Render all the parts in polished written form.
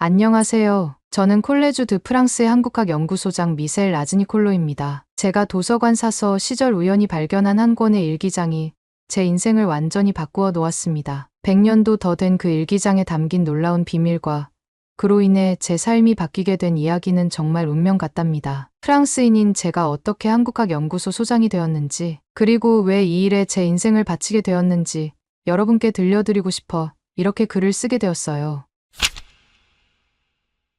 안녕하세요. 저는 콜레주 드 프랑스의 한국학 연구소장 미셀 라즈니콜로입니다. 제가 도서관 사서 시절 우연히 발견한 한 권의 일기장이 제 인생을 완전히 바꾸어 놓았습니다. 100년도 더 된 그 일기장에 담긴 놀라운 비밀과 그로 인해 제 삶이 바뀌게 된 이야기는 정말 운명 같답니다. 프랑스인인 제가 어떻게 한국학 연구소 소장이 되었는지, 그리고 왜 이 일에 제 인생을 바치게 되었는지 여러분께 들려드리고 싶어 이렇게 글을 쓰게 되었어요.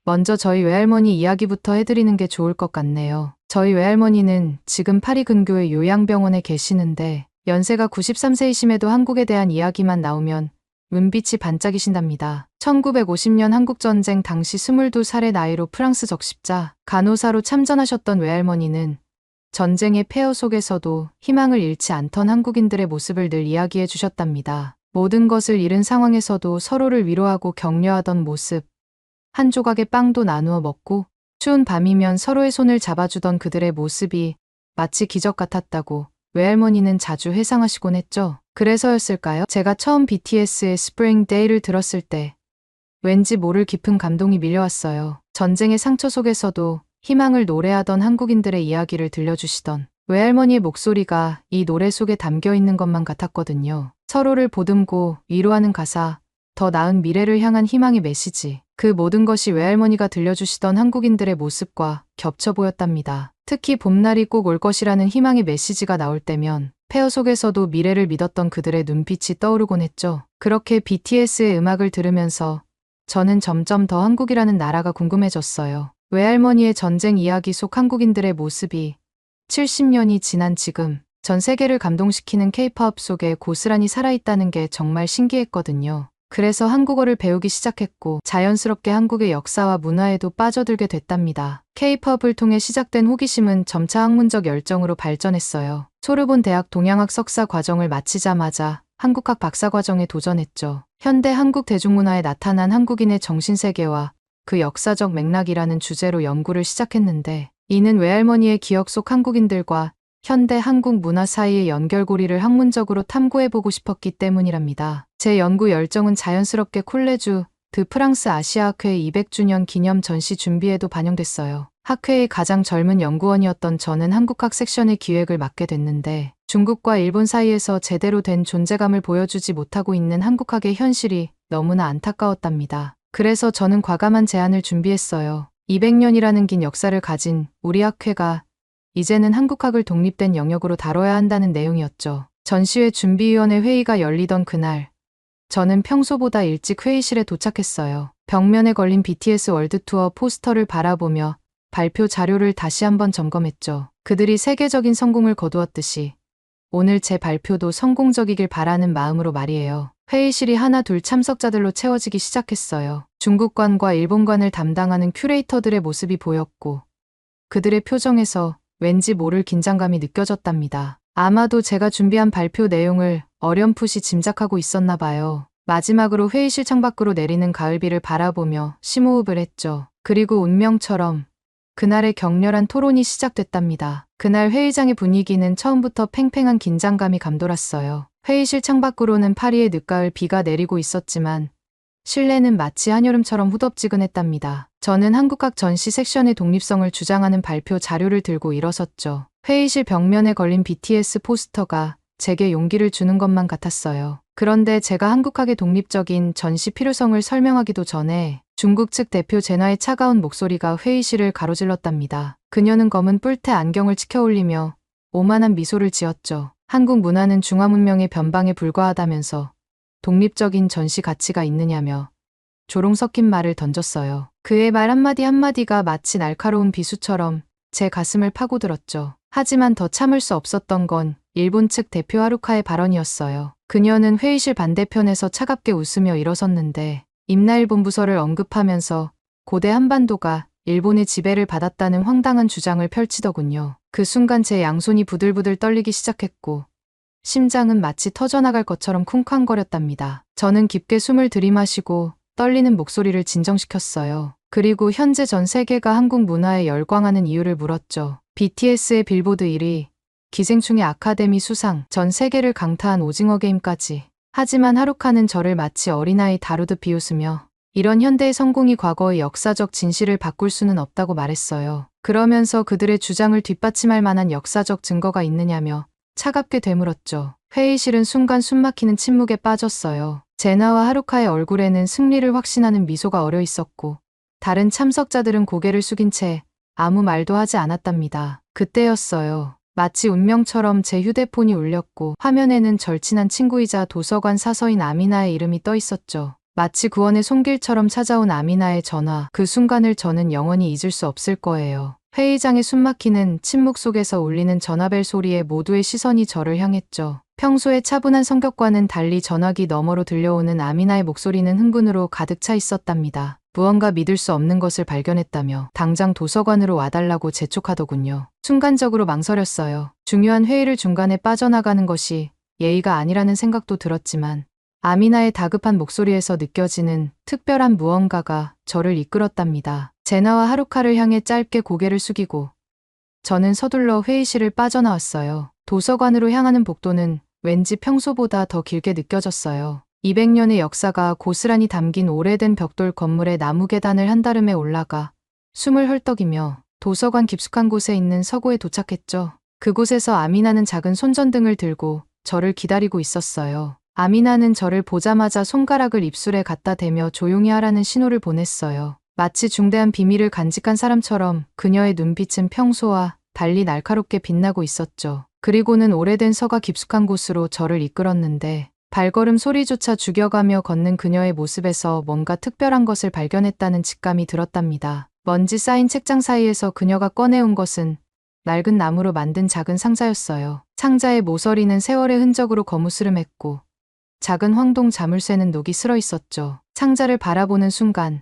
먼저 저희 외할머니 이야기부터 해드리는 게 좋을 것 같네요. 저희 외할머니는 지금 파리 근교의 요양병원에 계시는데 연세가 93세이심에도 한국에 대한 이야기만 나오면 눈빛이 반짝이신답니다. 1950년 한국전쟁 당시 22살의 나이로 프랑스 적십자 간호사로 참전하셨던 외할머니는 전쟁의 폐허 속에서도 희망을 잃지 않던 한국인들의 모습을 늘 이야기해 주셨답니다. 모든 것을 잃은 상황에서도 서로를 위로하고 격려하던 모습, 한 조각의 빵도 나누어 먹고 추운 밤이면 서로의 손을 잡아주던 그들의 모습이 마치 기적 같았다고 외할머니는 자주 회상하시곤 했죠. 그래서였을까요? 제가 처음 BTS의 Spring Day를 들었을 때 왠지 모를 깊은 감동이 밀려왔어요. 전쟁의 상처 속에서도 희망을 노래하던 한국인들의 이야기를 들려주시던 외할머니의 목소리가 이 노래 속에 담겨 있는 것만 같았거든요. 서로를 보듬고 위로하는 가사, 더 나은 미래를 향한 희망의 메시지. 그 모든 것이 외할머니가 들려주시던 한국인들의 모습과 겹쳐 보였답니다. 특히 봄날이 꼭 올 것이라는 희망의 메시지가 나올 때면 폐허 속에서도 미래를 믿었던 그들의 눈빛이 떠오르곤 했죠. 그렇게 BTS의 음악을 들으면서 저는 점점 더 한국이라는 나라가 궁금해졌어요. 외할머니의 전쟁 이야기 속 한국인들의 모습이 70년이 지난 지금 전 세계를 감동시키는 K-pop 속에 고스란히 살아있다는 게 정말 신기했거든요. 그래서 한국어를 배우기 시작했고 자연스럽게 한국의 역사와 문화에도 빠져들게 됐답니다. K-팝을 통해 시작된 호기심은 점차 학문적 열정으로 발전했어요. 소르본 대학 동양학 석사 과정을 마치자마자 한국학 박사 과정에 도전했죠. 현대 한국 대중문화에 나타난 한국인의 정신세계와 그 역사적 맥락이라는 주제로 연구를 시작했는데 이는 외할머니의 기억 속 한국인들과 현대 한국 문화 사이의 연결고리를 학문적으로 탐구해보고 싶었기 때문이랍니다. 제 연구 열정은 자연스럽게 콜레주 드 프랑스 아시아학회 200주년 기념 전시 준비에도 반영됐어요. 학회의 가장 젊은 연구원이었던 저는 한국학 섹션의 기획을 맡게 됐는데 중국과 일본 사이에서 제대로 된 존재감을 보여주지 못하고 있는 한국학의 현실이 너무나 안타까웠답니다. 그래서 저는 과감한 제안을 준비했어요. 200년이라는 긴 역사를 가진 우리 학회가 이제는 한국학을 독립된 영역으로 다뤄야 한다는 내용이었죠. 전시회 준비위원회 회의가 열리던 그날, 저는 평소보다 일찍 회의실에 도착했어요. 벽면에 걸린 BTS 월드투어 포스터를 바라보며 발표 자료를 다시 한번 점검했죠. 그들이 세계적인 성공을 거두었듯이 오늘 제 발표도 성공적이길 바라는 마음으로 말이에요. 회의실이 하나 둘 참석자들로 채워지기 시작했어요. 중국관과 일본관을 담당하는 큐레이터들의 모습이 보였고 그들의 표정에서 왠지 모를 긴장감이 느껴졌답니다. 아마도 제가 준비한 발표 내용을 어렴풋이 짐작하고 있었나 봐요. 마지막으로 회의실 창밖으로 내리는 가을비를 바라보며 심호흡을 했죠. 그리고 운명처럼 그날의 격렬한 토론이 시작됐답니다. 그날 회의장의 분위기는 처음부터 팽팽한 긴장감이 감돌았어요. 회의실 창밖으로는 파리의 늦가을 비가 내리고 있었지만 실내는 마치 한여름처럼 후덥지근했답니다. 저는 한국학 전시 섹션의 독립성을 주장하는 발표 자료를 들고 일어섰죠. 회의실 벽면에 걸린 BTS 포스터가 제게 용기를 주는 것만 같았어요. 그런데 제가 한국학의 독립적인 전시 필요성을 설명하기도 전에 중국 측 대표 제나의 차가운 목소리가 회의실을 가로질렀답니다. 그녀는 검은 뿔테 안경을 치켜올리며 오만한 미소를 지었죠. 한국 문화는 중화 문명의 변방에 불과하다면서 독립적인 전시 가치가 있느냐며 조롱 섞인 말을 던졌어요. 그의 말 한마디 한마디가 마치 날카로운 비수처럼 제 가슴을 파고들었죠. 하지만 더 참을 수 없었던 건 일본 측 대표 하루카의 발언이었어요. 그녀는 회의실 반대편에서 차갑게 웃으며 일어섰는데 임나일 본부설을 언급하면서 고대 한반도가 일본의 지배를 받았다는 황당한 주장을 펼치더군요. 그 순간 제 양손이 부들부들 떨리기 시작했고 심장은 마치 터져나갈 것처럼 쿵쾅거렸답니다. 저는 깊게 숨을 들이마시고 떨리는 목소리를 진정시켰어요. 그리고 현재 전 세계가 한국 문화에 열광하는 이유를 물었죠. BTS의 빌보드 1위, 기생충의 아카데미 수상, 전 세계를 강타한 오징어 게임까지. 하지만 하루카는 저를 마치 어린아이 다루듯 비웃으며 이런 현대의 성공이 과거의 역사적 진실을 바꿀 수는 없다고 말했어요. 그러면서 그들의 주장을 뒷받침할 만한 역사적 증거가 있느냐며 차갑게 되물었죠. 회의실은 순간 숨막히는 침묵에 빠졌어요. 제나와 하루카의 얼굴에는 승리를 확신하는 미소가 어려 있었고 다른 참석자들은 고개를 숙인 채 아무 말도 하지 않았답니다. 그때였어요. 마치 운명처럼 제 휴대폰이 울렸고 화면에는 절친한 친구이자 도서관 사서인 아미나의 이름이 떠 있었죠. 마치 구원의 손길처럼 찾아온 아미나의 전화. 그 순간을 저는 영원히 잊을 수 없을 거예요. 회의장의 숨막히는 침묵 속에서 울리는 전화벨 소리에 모두의 시선이 저를 향했죠. 평소의 차분한 성격과는 달리 전화기 너머로 들려오는 아미나의 목소리는 흥분으로 가득 차 있었답니다. 무언가 믿을 수 없는 것을 발견했다며 당장 도서관으로 와달라고 재촉하더군요. 순간적으로 망설였어요. 중요한 회의를 중간에 빠져나가는 것이 예의가 아니라는 생각도 들었지만 아미나의 다급한 목소리에서 느껴지는 특별한 무언가가 저를 이끌었답니다. 제나와 하루카를 향해 짧게 고개를 숙이고 저는 서둘러 회의실을 빠져나왔어요. 도서관으로 향하는 복도는 왠지 평소보다 더 길게 느껴졌어요. 200년의 역사가 고스란히 담긴 오래된 벽돌 건물의 나무 계단을 한다름에 올라가 숨을 헐떡이며 도서관 깊숙한 곳에 있는 서고에 도착했죠. 그곳에서 아미나는 작은 손전등을 들고 저를 기다리고 있었어요. 아미나는 저를 보자마자 손가락을 입술에 갖다 대며 조용히 하라는 신호를 보냈어요. 마치 중대한 비밀을 간직한 사람처럼 그녀의 눈빛은 평소와 달리 날카롭게 빛나고 있었죠. 그리고는 오래된 서가 깊숙한 곳으로 저를 이끌었는데 발걸음 소리조차 죽여가며 걷는 그녀의 모습에서 뭔가 특별한 것을 발견했다는 직감이 들었답니다. 먼지 쌓인 책장 사이에서 그녀가 꺼내온 것은 낡은 나무로 만든 작은 상자였어요. 상자의 모서리는 세월의 흔적으로 거무스름했고 작은 황동 자물쇠는 녹이 슬어 있었죠. 상자를 바라보는 순간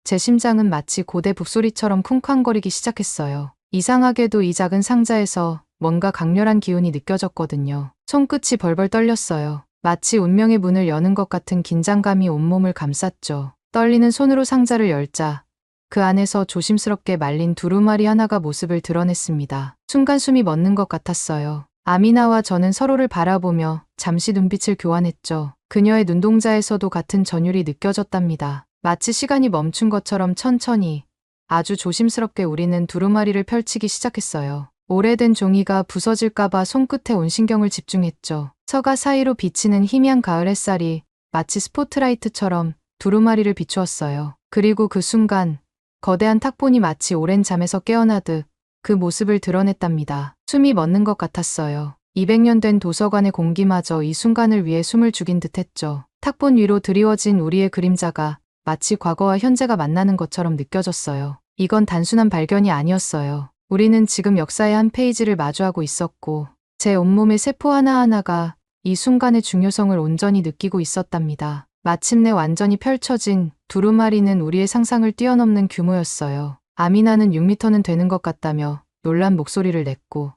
제 심장은 마치 고대 북소리처럼 쿵쾅거리기 시작했어요. 이상하게도 이 작은 상자에서 뭔가 강렬한 기운이 느껴졌거든요. 손끝이 벌벌 떨렸어요. 마치 운명의 문을 여는 것 같은 긴장감이 온몸을 감쌌죠. 떨리는 손으로 상자를 열자 그 안에서 조심스럽게 말린 두루마리 하나가 모습을 드러냈습니다. 순간 숨이 멎는 것 같았어요. 아미나와 저는 서로를 바라보며 잠시 눈빛을 교환했죠. 그녀의 눈동자에서도 같은 전율이 느껴졌답니다. 마치 시간이 멈춘 것처럼 천천히 아주 조심스럽게 우리는 두루마리를 펼치기 시작했어요. 오래된 종이가 부서질까봐 손끝에 온 신경을 집중했죠. 서가 사이로 비치는 희미한 가을 햇살이 마치 스포트라이트처럼 두루마리를 비추었어요. 그리고 그 순간 거대한 탁본이 마치 오랜 잠에서 깨어나듯 그 모습을 드러냈답니다. 숨이 멎는 것 같았어요. 200년 된 도서관의 공기마저 이 순간을 위해 숨을 죽인 듯했죠. 탁본 위로 드리워진 우리의 그림자가 마치 과거와 현재가 만나는 것처럼 느껴졌어요. 이건 단순한 발견이 아니었어요. 우리는 지금 역사의 한 페이지를 마주하고 있었고 제 온몸의 세포 하나하나가 이 순간의 중요성을 온전히 느끼고 있었답니다. 마침내 완전히 펼쳐진 두루마리는 우리의 상상을 뛰어넘는 규모였어요. 아미나는 6m는 되는 것 같다며 놀란 목소리를 냈고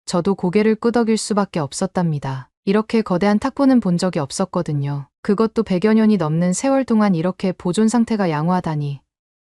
저도 고개를 끄덕일 수밖에 없었답니다. 이렇게 거대한 탁본은 본 적이 없었거든요. 그것도 100여 년이 넘는 세월 동안 이렇게 보존 상태가 양호하다니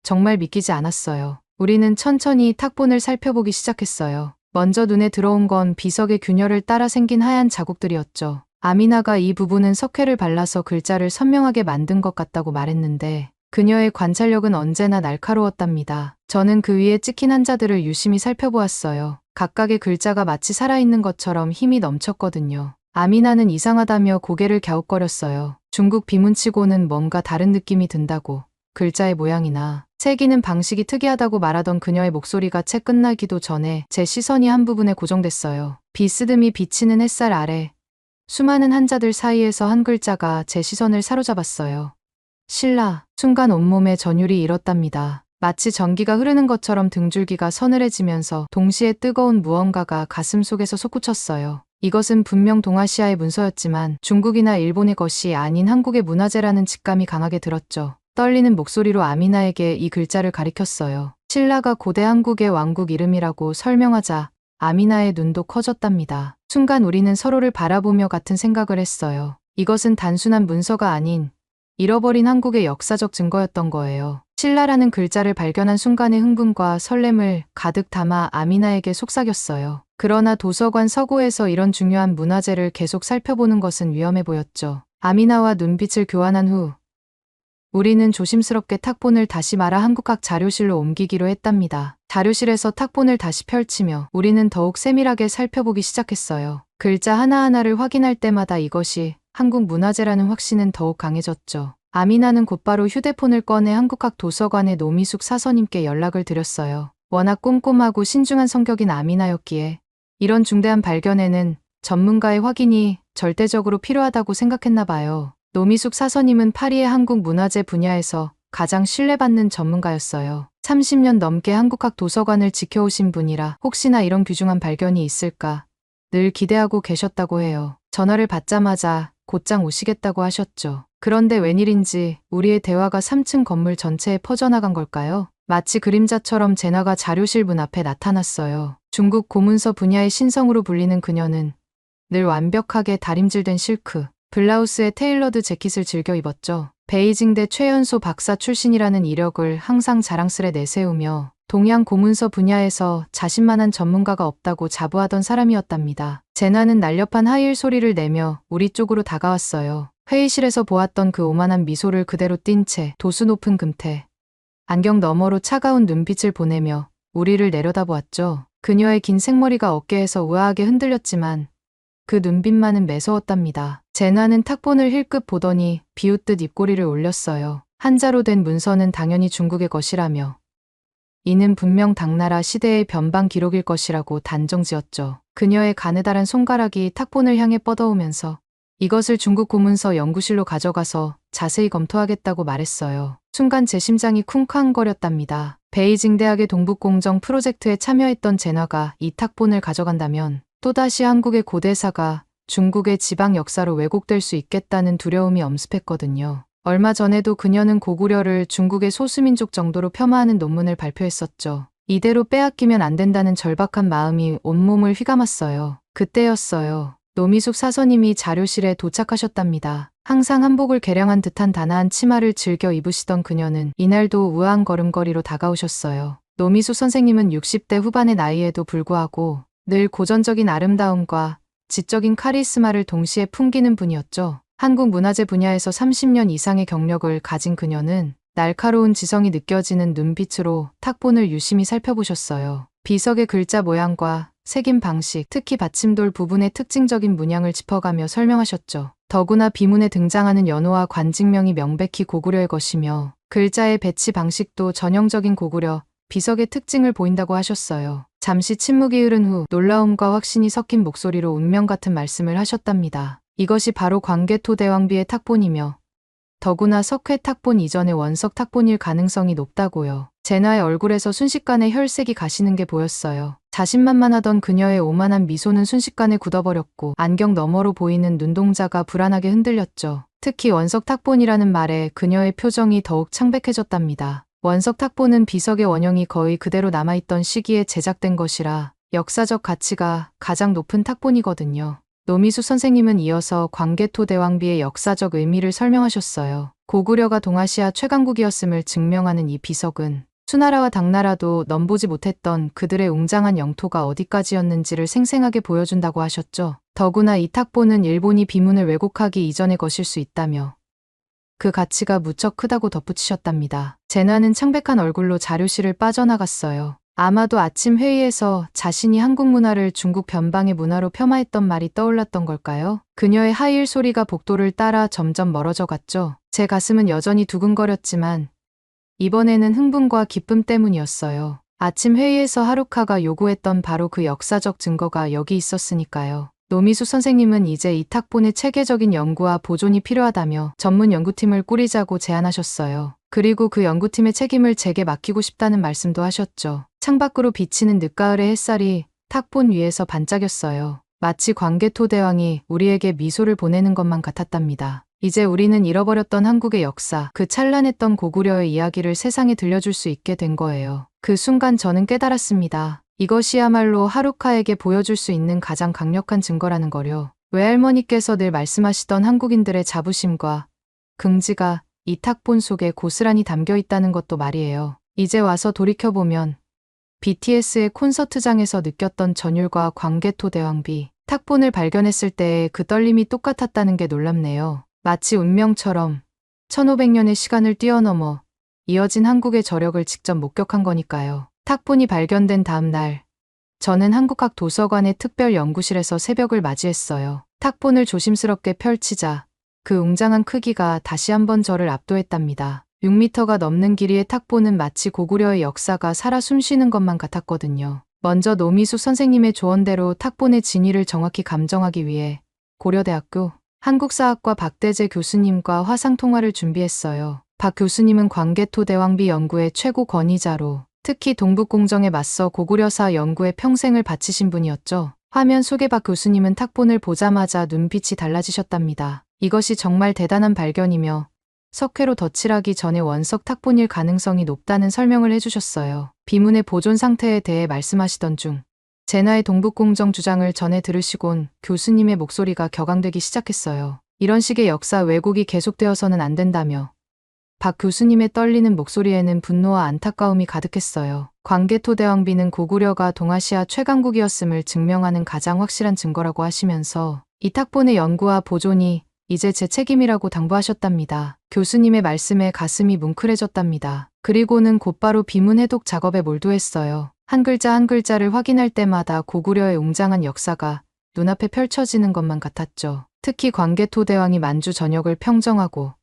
정말 믿기지 않았어요. 우리는 천천히 탁본을 살펴보기 시작했어요. 먼저 눈에 들어온 건 비석의 균열을 따라 생긴 하얀 자국들이었죠. 아미나가 이 부분은 석회를 발라서 글자를 선명하게 만든 것 같다고 말했는데 그녀의 관찰력은 언제나 날카로웠답니다. 저는 그 위에 찍힌 한자들을 유심히 살펴보았어요. 각각의 글자가 마치 살아있는 것처럼 힘이 넘쳤거든요. 아미나는 이상하다며 고개를 갸웃거렸어요. 중국 비문치고는 뭔가 다른 느낌이 든다고. 글자의 모양이나 새기는 방식이 특이하다고 말하던 그녀의 목소리가 채 끝나기도 전에 제 시선이 한 부분에 고정됐어요. 비스듬히 비치는 햇살 아래 수많은 한자들 사이에서 한 글자가 제 시선을 사로잡았어요. 신라. 순간 온몸에 전율이 일었답니다. 마치 전기가 흐르는 것처럼 등줄기가 서늘해지면서 동시에 뜨거운 무언가가 가슴 속에서 솟구쳤어요. 이것은 분명 동아시아의 문서였지만 중국이나 일본의 것이 아닌 한국의 문화재라는 직감이 강하게 들었죠. 떨리는 목소리로 아미나에게 이 글자를 가리켰어요. 신라가 고대 한국의 왕국 이름이라고 설명하자 아미나의 눈도 커졌답니다. 순간 우리는 서로를 바라보며 같은 생각을 했어요. 이것은 단순한 문서가 아닌 잃어버린 한국의 역사적 증거였던 거예요. 신라라는 글자를 발견한 순간의 흥분과 설렘을 가득 담아 아미나에게 속삭였어요. 그러나 도서관 서고에서 이런 중요한 문화재를 계속 살펴보는 것은 위험해 보였죠. 아미나와 눈빛을 교환한 후 우리는 조심스럽게 탁본을 다시 마라 한국학 자료실로 옮기기로 했답니다. 자료실에서 탁본을 다시 펼치며 우리는 더욱 세밀하게 살펴보기 시작했어요. 글자 하나하나를 확인할 때마다 이것이 한국 문화재라는 확신은 더욱 강해졌죠. 아미나는 곧바로 휴대폰을 꺼내 한국학 도서관의 노미숙 사서님께 연락을 드렸어요. 워낙 꼼꼼하고 신중한 성격인 아미나였기에 이런 중대한 발견에는 전문가의 확인이 절대적으로 필요하다고 생각했나 봐요. 노미숙 사서님은 파리의 한국 문화재 분야에서 가장 신뢰받는 전문가였어요. 30년 넘게 한국학 도서관을 지켜오신 분이라 혹시나 이런 귀중한 발견이 있을까 늘 기대하고 계셨다고 해요. 전화를 받자마자 곧장 오시겠다고 하셨죠. 그런데 웬일인지 우리의 대화가 3층 건물 전체에 퍼져나간 걸까요? 마치 그림자처럼 제나가 자료실 문 앞에 나타났어요. 중국 고문서 분야의 신성으로 불리는 그녀는 늘 완벽하게 다림질된 실크, 블라우스에 테일러드 재킷을 즐겨 입었죠. 베이징대 최연소 박사 출신이라는 이력을 항상 자랑스레 내세우며 동양 고문서 분야에서 자신만한 전문가가 없다고 자부하던 사람이었답니다. 제나는 날렵한 하이힐 소리를 내며 우리 쪽으로 다가왔어요. 회의실에서 보았던 그 오만한 미소를 그대로 띈 채 도수 높은 금태, 안경 너머로 차가운 눈빛을 보내며 우리를 내려다보았죠. 그녀의 긴 생머리가 어깨에서 우아하게 흔들렸지만 그 눈빛만은 매서웠답니다. 제나는 탁본을 힐끗 보더니 비웃듯 입꼬리를 올렸어요. 한자로 된 문서는 당연히 중국의 것이라며 이는 분명 당나라 시대의 변방 기록일 것이라고 단정지었죠. 그녀의 가느다란 손가락이 탁본을 향해 뻗어오면서 이것을 중국 고문서 연구실로 가져가서 자세히 검토하겠다고 말했어요. 순간 제 심장이 쿵쾅거렸답니다. 베이징 대학의 동북공정 프로젝트에 참여했던 제나가 이 탁본을 가져간다면 또다시 한국의 고대사가 중국의 지방 역사로 왜곡될 수 있겠다는 두려움이 엄습했거든요. 얼마 전에도 그녀는 고구려를 중국의 소수민족 정도로 폄하하는 논문을 발표했었죠. 이대로 빼앗기면 안 된다는 절박한 마음이 온몸을 휘감았어요. 그때였어요. 노미숙 사서님이 자료실에 도착하셨답니다. 항상 한복을 개량한 듯한 단아한 치마를 즐겨 입으시던 그녀는 이날도 우아한 걸음걸이로 다가오셨어요. 노미숙 선생님은 60대 후반의 나이에도 불구하고 늘 고전적인 아름다움과 지적인 카리스마를 동시에 풍기는 분이었죠. 한국 문화재 분야에서 30년 이상의 경력을 가진 그녀는 날카로운 지성이 느껴지는 눈빛으로 탁본을 유심히 살펴보셨어요. 비석의 글자 모양과 새김 방식, 특히 받침돌 부분의 특징적인 문양을 짚어가며 설명하셨죠. 더구나 비문에 등장하는 연호와 관직명이 명백히 고구려의 것이며 글자의 배치 방식도 전형적인 고구려, 비석의 특징을 보인다고 하셨어요. 잠시 침묵이 흐른 후 놀라움과 확신이 섞인 목소리로 운명 같은 말씀을 하셨답니다. 이것이 바로 광개토 대왕비의 탁본이며 더구나 석회 탁본 이전의 원석 탁본일 가능성이 높다고요. 제나의 얼굴에서 순식간에 혈색이 가시는 게 보였어요. 자신만만하던 그녀의 오만한 미소는 순식간에 굳어버렸고 안경 너머로 보이는 눈동자가 불안하게 흔들렸죠. 특히 원석 탁본이라는 말에 그녀의 표정이 더욱 창백해졌답니다. 원석 탁본은 비석의 원형이 거의 그대로 남아있던 시기에 제작된 것이라 역사적 가치가 가장 높은 탁본이거든요. 노미숙 선생님은 이어서 광개토 대왕비의 역사적 의미를 설명하셨어요. 고구려가 동아시아 최강국이었음을 증명하는 이 비석은 수나라와 당나라도 넘보지 못했던 그들의 웅장한 영토가 어디까지였는지를 생생하게 보여준다고 하셨죠. 더구나 이 탁본은 일본이 비문을 왜곡하기 이전의 것일 수 있다며 그 가치가 무척 크다고 덧붙이셨답니다. 제나는 창백한 얼굴로 자료실을 빠져나갔어요. 아마도 아침 회의에서 자신이 한국 문화를 중국 변방의 문화로 폄하했던 말이 떠올랐던 걸까요? 그녀의 하이힐 소리가 복도를 따라 점점 멀어져 갔죠. 제 가슴은 여전히 두근거렸지만 이번에는 흥분과 기쁨 때문이었어요. 아침 회의에서 하루카가 요구했던 바로 그 역사적 증거가 여기 있었으니까요. 노미숙 선생님은 이제 이 탁본의 체계적인 연구와 보존이 필요하다며 전문 연구팀을 꾸리자고 제안하셨어요. 그리고 그 연구팀의 책임을 제게 맡기고 싶다는 말씀도 하셨죠. 창밖으로 비치는 늦가을의 햇살이 탁본 위에서 반짝였어요. 마치 광개토 대왕이 우리에게 미소를 보내는 것만 같았답니다. 이제 우리는 잃어버렸던 한국의 역사, 그 찬란했던 고구려의 이야기를 세상에 들려줄 수 있게 된 거예요. 그 순간 저는 깨달았습니다. 이것이야말로 하루카에게 보여줄 수 있는 가장 강력한 증거라는 거요. 외할머니께서 늘 말씀하시던 한국인들의 자부심과 긍지가 이 탁본 속에 고스란히 담겨 있다는 것도 말이에요. 이제 와서 돌이켜보면 BTS의 콘서트장에서 느꼈던 전율과 광개토 대왕비, 탁본을 발견했을 때의 그 떨림이 똑같았다는 게 놀랍네요. 마치 운명처럼 1500년의 시간을 뛰어넘어 이어진 한국의 저력을 직접 목격한 거니까요. 탁본이 발견된 다음 날, 저는 한국학 도서관의 특별 연구실에서 새벽을 맞이했어요. 탁본을 조심스럽게 펼치자 그 웅장한 크기가 다시 한번 저를 압도했답니다. 6m가 넘는 길이의 탁본은 마치 고구려의 역사가 살아 숨쉬는 것만 같았거든요. 먼저 노미숙 선생님의 조언대로 탁본의 진위를 정확히 감정하기 위해 고려대학교 한국사학과 박대재 교수님과 화상통화를 준비했어요. 박 교수님은 광개토대왕비 연구의 최고 권위자로 특히 동북공정에 맞서 고구려사 연구에 평생을 바치신 분이었죠. 화면 속의 박 교수님은 탁본을 보자마자 눈빛이 달라지셨답니다. 이것이 정말 대단한 발견이며 석회로 덧칠하기 전에 원석 탁본일 가능성이 높다는 설명을 해주셨어요. 비문의 보존 상태에 대해 말씀하시던 중 제나의 동북공정 주장을 전해 들으시곤 교수님의 목소리가 격앙되기 시작했어요. 이런 식의 역사 왜곡이 계속되어서는 안 된다며 박 교수님의 떨리는 목소리에는 분노와 안타까움이 가득했어요. 광개토대왕비는 고구려가 동아시아 최강국이었음을 증명하는 가장 확실한 증거라고 하시면서 이 탁본의 연구와 보존이 이제 제 책임이라고 당부하셨답니다. 교수님의 말씀에 가슴이 뭉클해졌답니다. 그리고는 곧바로 비문 해독 작업에 몰두했어요. 한 글자 한 글자를 확인할 때마다 고구려의 웅장한 역사가 눈앞에 펼쳐지는 것만 같았죠. 특히 광개토대왕이 만주 전역을 평정하고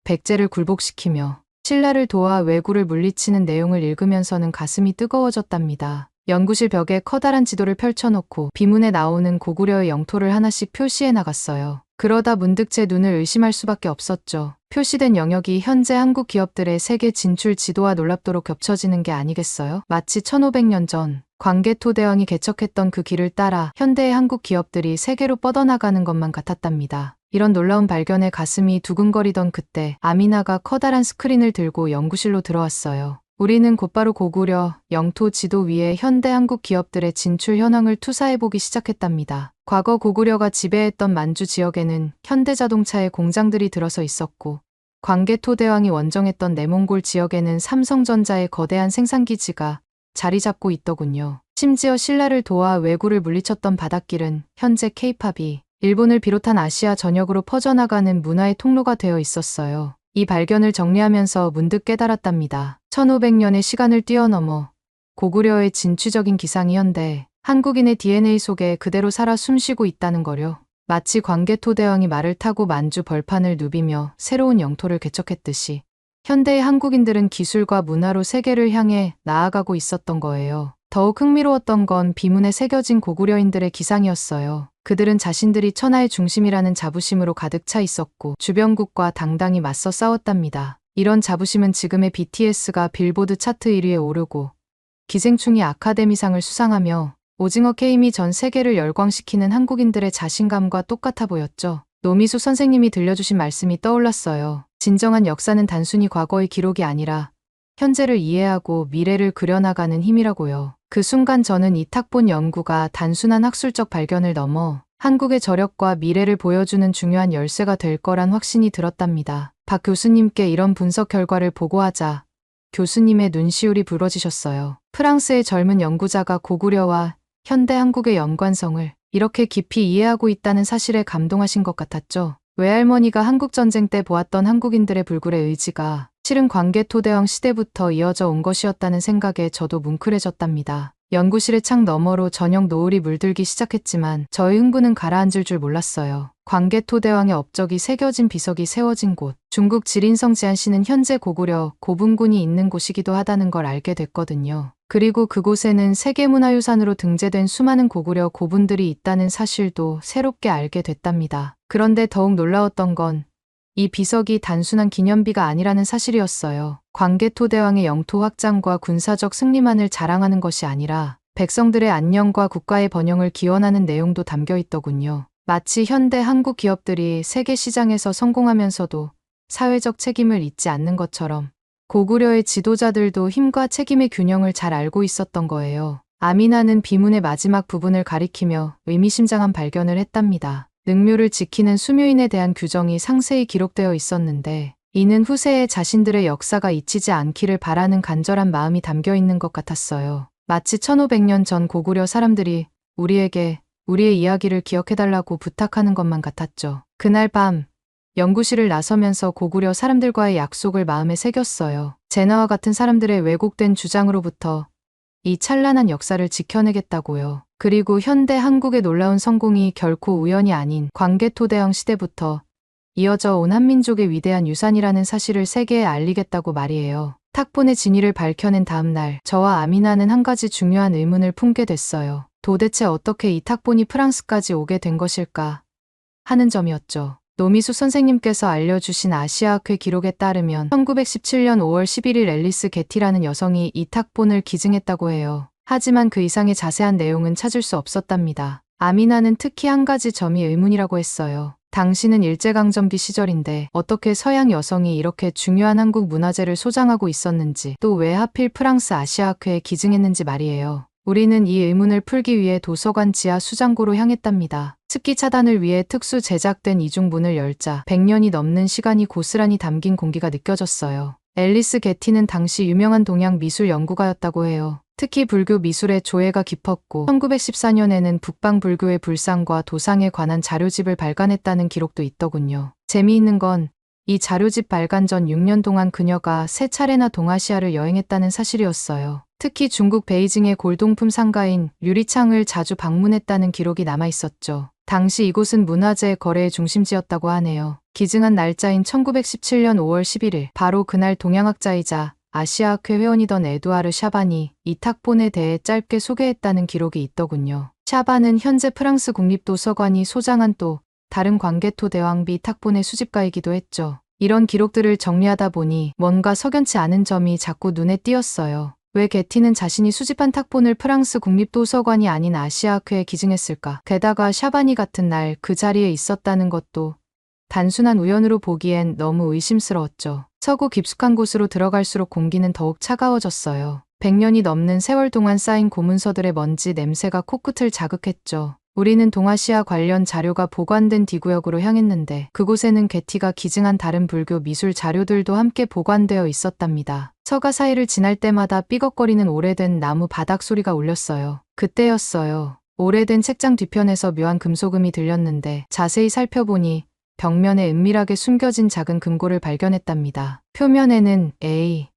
백제를 굴복시키며 신라를 도와 왜구를 물리치는 내용을 읽으면서는 가슴이 뜨거워졌답니다. 연구실 벽에 커다란 지도를 펼쳐놓고 비문에 나오는 고구려의 영토를 하나씩 표시해 나갔어요. 그러다 문득 제 눈을 의심할 수밖에 없었죠. 표시된 영역이 현재 한국 기업들의 세계 진출 지도와 놀랍도록 겹쳐지는 게 아니겠어요? 마치 1500년 전 광개토대왕이 개척했던 그 길을 따라 현대의 한국 기업들이 세계로 뻗어나가는 것만 같았답니다. 이런 놀라운 발견에 가슴이 두근거리던 그때 아미나가 커다란 스크린을 들고 연구실로 들어왔어요. 우리는 곧바로 고구려 영토 지도 위에 현대 한국 기업들의 진출 현황을 투사해보기 시작했답니다. 과거 고구려가 지배했던 만주 지역에는 현대자동차의 공장들이 들어서 있었고 광개토대왕이 원정했던 내몽골 지역에는 삼성전자의 거대한 생산기지가 자리 잡고 있더군요. 심지어 신라를 도와 왜구를 물리쳤던 바닷길은 현재 케이팝이 일본을 비롯한 아시아 전역으로 퍼져나가는 문화의 통로가 되어 있었어요. 이 발견을 정리하면서 문득 깨달았답니다. 1500년의 시간을 뛰어넘어 고구려의 진취적인 기상이 현대 한국인의 DNA 속에 그대로 살아 숨쉬고 있다는 거려. 마치 광개토대왕이 말을 타고 만주 벌판을 누비며 새로운 영토를 개척했듯이 현대의 한국인들은 기술과 문화로 세계를 향해 나아가고 있었던 거예요. 더욱 흥미로웠던 건 비문에 새겨진 고구려인들의 기상이었어요. 그들은 자신들이 천하의 중심이라는 자부심으로 가득 차 있었고 주변국과 당당히 맞서 싸웠답니다. 이런 자부심은 지금의 BTS가 빌보드 차트 1위에 오르고 기생충이 아카데미상을 수상하며 오징어 게임이 전 세계를 열광시키는 한국인들의 자신감과 똑같아 보였죠. 노미숙 선생님이 들려주신 말씀이 떠올랐어요. 진정한 역사는 단순히 과거의 기록이 아니라 현재를 이해하고 미래를 그려나가는 힘이라고요. 그 순간 저는 이 탁본 연구가 단순한 학술적 발견을 넘어 한국의 저력과 미래를 보여주는 중요한 열쇠가 될 거란 확신이 들었답니다. 박 교수님께 이런 분석 결과를 보고하자 교수님의 눈시울이 붉어지셨어요. 프랑스의 젊은 연구자가 고구려와 현대 한국의 연관성을 이렇게 깊이 이해하고 있다는 사실에 감동하신 것 같았죠. 외할머니가 한국전쟁 때 보았던 한국인들의 불굴의 의지가 실은 광개토대왕 시대부터 이어져 온 것이었다는 생각에 저도 뭉클해졌답니다. 연구실의 창 너머로 저녁 노을이 물들기 시작했지만 저의 흥분은 가라앉을 줄 몰랐어요. 광개토대왕의 업적이 새겨진 비석이 세워진 곳, 중국 지린성 지안시는 현재 고구려 고분군이 있는 곳이기도 하다는 걸 알게 됐거든요. 그리고 그곳에는 세계문화유산으로 등재된 수많은 고구려 고분들이 있다는 사실도 새롭게 알게 됐답니다. 그런데 더욱 놀라웠던 건 이 비석이 단순한 기념비가 아니라는 사실이었어요. 광개토대왕의 영토 확장과 군사적 승리만을 자랑하는 것이 아니라 백성들의 안녕과 국가의 번영을 기원하는 내용도 담겨 있더군요. 마치 현대 한국 기업들이 세계 시장에서 성공하면서도 사회적 책임을 잊지 않는 것처럼 고구려의 지도자들도 힘과 책임의 균형을 잘 알고 있었던 거예요. 아미나는 비문의 마지막 부분을 가리키며 의미심장한 발견을 했답니다. 능묘를 지키는 수묘인에 대한 규정이 상세히 기록되어 있었는데 이는 후세에 자신들의 역사가 잊히지 않기를 바라는 간절한 마음이 담겨 있는 것 같았어요. 마치 1500년 전 고구려 사람들이 우리에게 우리의 이야기를 기억해달라고 부탁하는 것만 같았죠. 그날 밤 연구실을 나서면서 고구려 사람들과의 약속을 마음에 새겼어요. 제나와 같은 사람들의 왜곡된 주장으로부터 이 찬란한 역사를 지켜내겠다고요. 그리고 현대 한국의 놀라운 성공이 결코 우연이 아닌 광개토대왕 시대부터 이어져 온 한민족의 위대한 유산이라는 사실을 세계에 알리겠다고 말이에요. 탁본의 진위를 밝혀낸 다음 날, 저와 아미나는 한 가지 중요한 의문을 품게 됐어요. 도대체 어떻게 이 탁본이 프랑스까지 오게 된 것일까 하는 점이었죠. 노미수 선생님께서 알려주신 아시아학회 기록에 따르면 1917년 5월 11일 앨리스 게티라는 여성이 이 탁본을 기증했다고 해요. 하지만 그 이상의 자세한 내용은 찾을 수 없었답니다. 아미나는 특히 한 가지 점이 의문이라고 했어요. 당시는 일제강점기 시절인데 어떻게 서양 여성이 이렇게 중요한 한국 문화재를 소장하고 있었는지, 또 왜 하필 프랑스 아시아학회에 기증했는지 말이에요. 우리는 이 의문을 풀기 위해 도서관 지하 수장고로 향했답니다. 습기 차단을 위해 특수 제작된 이중 문을 열자 100년이 넘는 시간이 고스란히 담긴 공기가 느껴졌어요. 앨리스 게티는 당시 유명한 동양 미술 연구가였다고 해요. 특히 불교 미술의 조예가 깊었고 1914년에는 북방 불교의 불상과 도상에 관한 자료집을 발간했다는 기록도 있더군요. 재미있는 건 이 자료집 발간 전 6년 동안 그녀가 3차례나 동아시아를 여행했다는 사실이었어요. 특히 중국 베이징의 골동품 상가인 유리창을 자주 방문했다는 기록이 남아있었죠. 당시 이곳은 문화재 거래의 중심지였다고 하네요. 기증한 날짜인 1917년 5월 11일, 바로 그날 동양학자이자 아시아학회 회원이던 에두아르 샤반이 이 탁본에 대해 짧게 소개했다는 기록이 있더군요. 샤반은 현재 프랑스 국립도서관이 소장한 또 다른 광개토 대왕비 탁본의 수집가이기도 했죠. 이런 기록들을 정리하다 보니 뭔가 석연치 않은 점이 자꾸 눈에 띄었어요. 왜 게티는 자신이 수집한 탁본을 프랑스 국립도서관이 아닌 아시아학회에 기증했을까? 게다가 샤바니 같은 날 그 자리에 있었다는 것도 단순한 우연으로 보기엔 너무 의심스러웠죠. 서구 깊숙한 곳으로 들어갈수록 공기는 더욱 차가워졌어요. 100년이 넘는 세월 동안 쌓인 고문서들의 먼지 냄새가 코끝을 자극했죠. 우리는 동아시아 관련 자료가 보관된 D구역으로 향했는데 그곳에는 게티가 기증한 다른 불교 미술 자료들도 함께 보관되어 있었답니다. 서가 사이를 지날 때마다 삐걱거리는 오래된 나무 바닥 소리가 울렸어요. 그때였어요. 오래된 책장 뒤편에서 묘한 금소금이 들렸는데 자세히 살펴보니 벽면에 은밀하게 숨겨진 작은 금고를 발견했답니다. 표면에는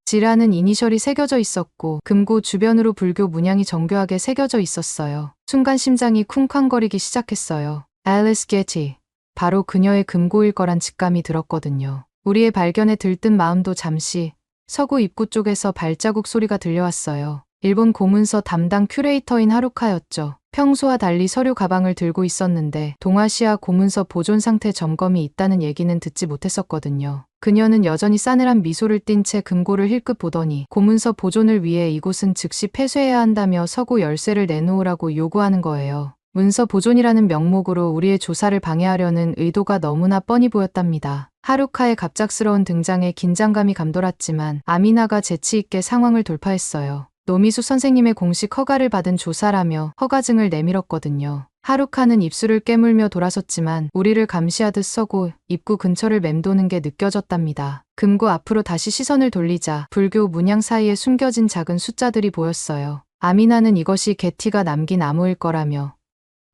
G라는 이니셜이 새겨져 있었고 금고 주변으로 불교 문양이 정교하게 새겨져 있었어요. 순간 심장이 쿵쾅거리기 시작했어요. 앨리스 게티. 바로 그녀의 금고일 거란 직감이 들었거든요. 우리의 발견에 들뜬 마음도 잠시 서구 입구 쪽에서 발자국 소리가 들려왔어요. 일본 고문서 담당 큐레이터인 하루카였죠. 평소와 달리 서류 가방을 들고 있었는데 동아시아 고문서 보존 상태 점검이 있다는 얘기는 듣지 못했었거든요. 그녀는 여전히 싸늘한 미소를 띤 채 금고를 힐끗 보더니 고문서 보존을 위해 이곳은 즉시 폐쇄해야 한다며 서고 열쇠를 내놓으라고 요구하는 거예요. 문서 보존이라는 명목으로 우리의 조사를 방해하려는 의도가 너무나 뻔히 보였답니다. 하루카의 갑작스러운 등장에 긴장감이 감돌았지만 아미나가 재치 있게 상황을 돌파했어요. 노미수 선생님의 공식 허가를 받은 조사라며 허가증을 내밀었거든요. 하루카는 입술을 깨물며 돌아섰지만 우리를 감시하듯 서고 입구 근처를 맴도는 게 느껴졌답니다. 금고 앞으로 다시 시선을 돌리자 불교 문양 사이에 숨겨진 작은 숫자들이 보였어요. 아미나는 이것이 게티가 남긴 암호일 거라며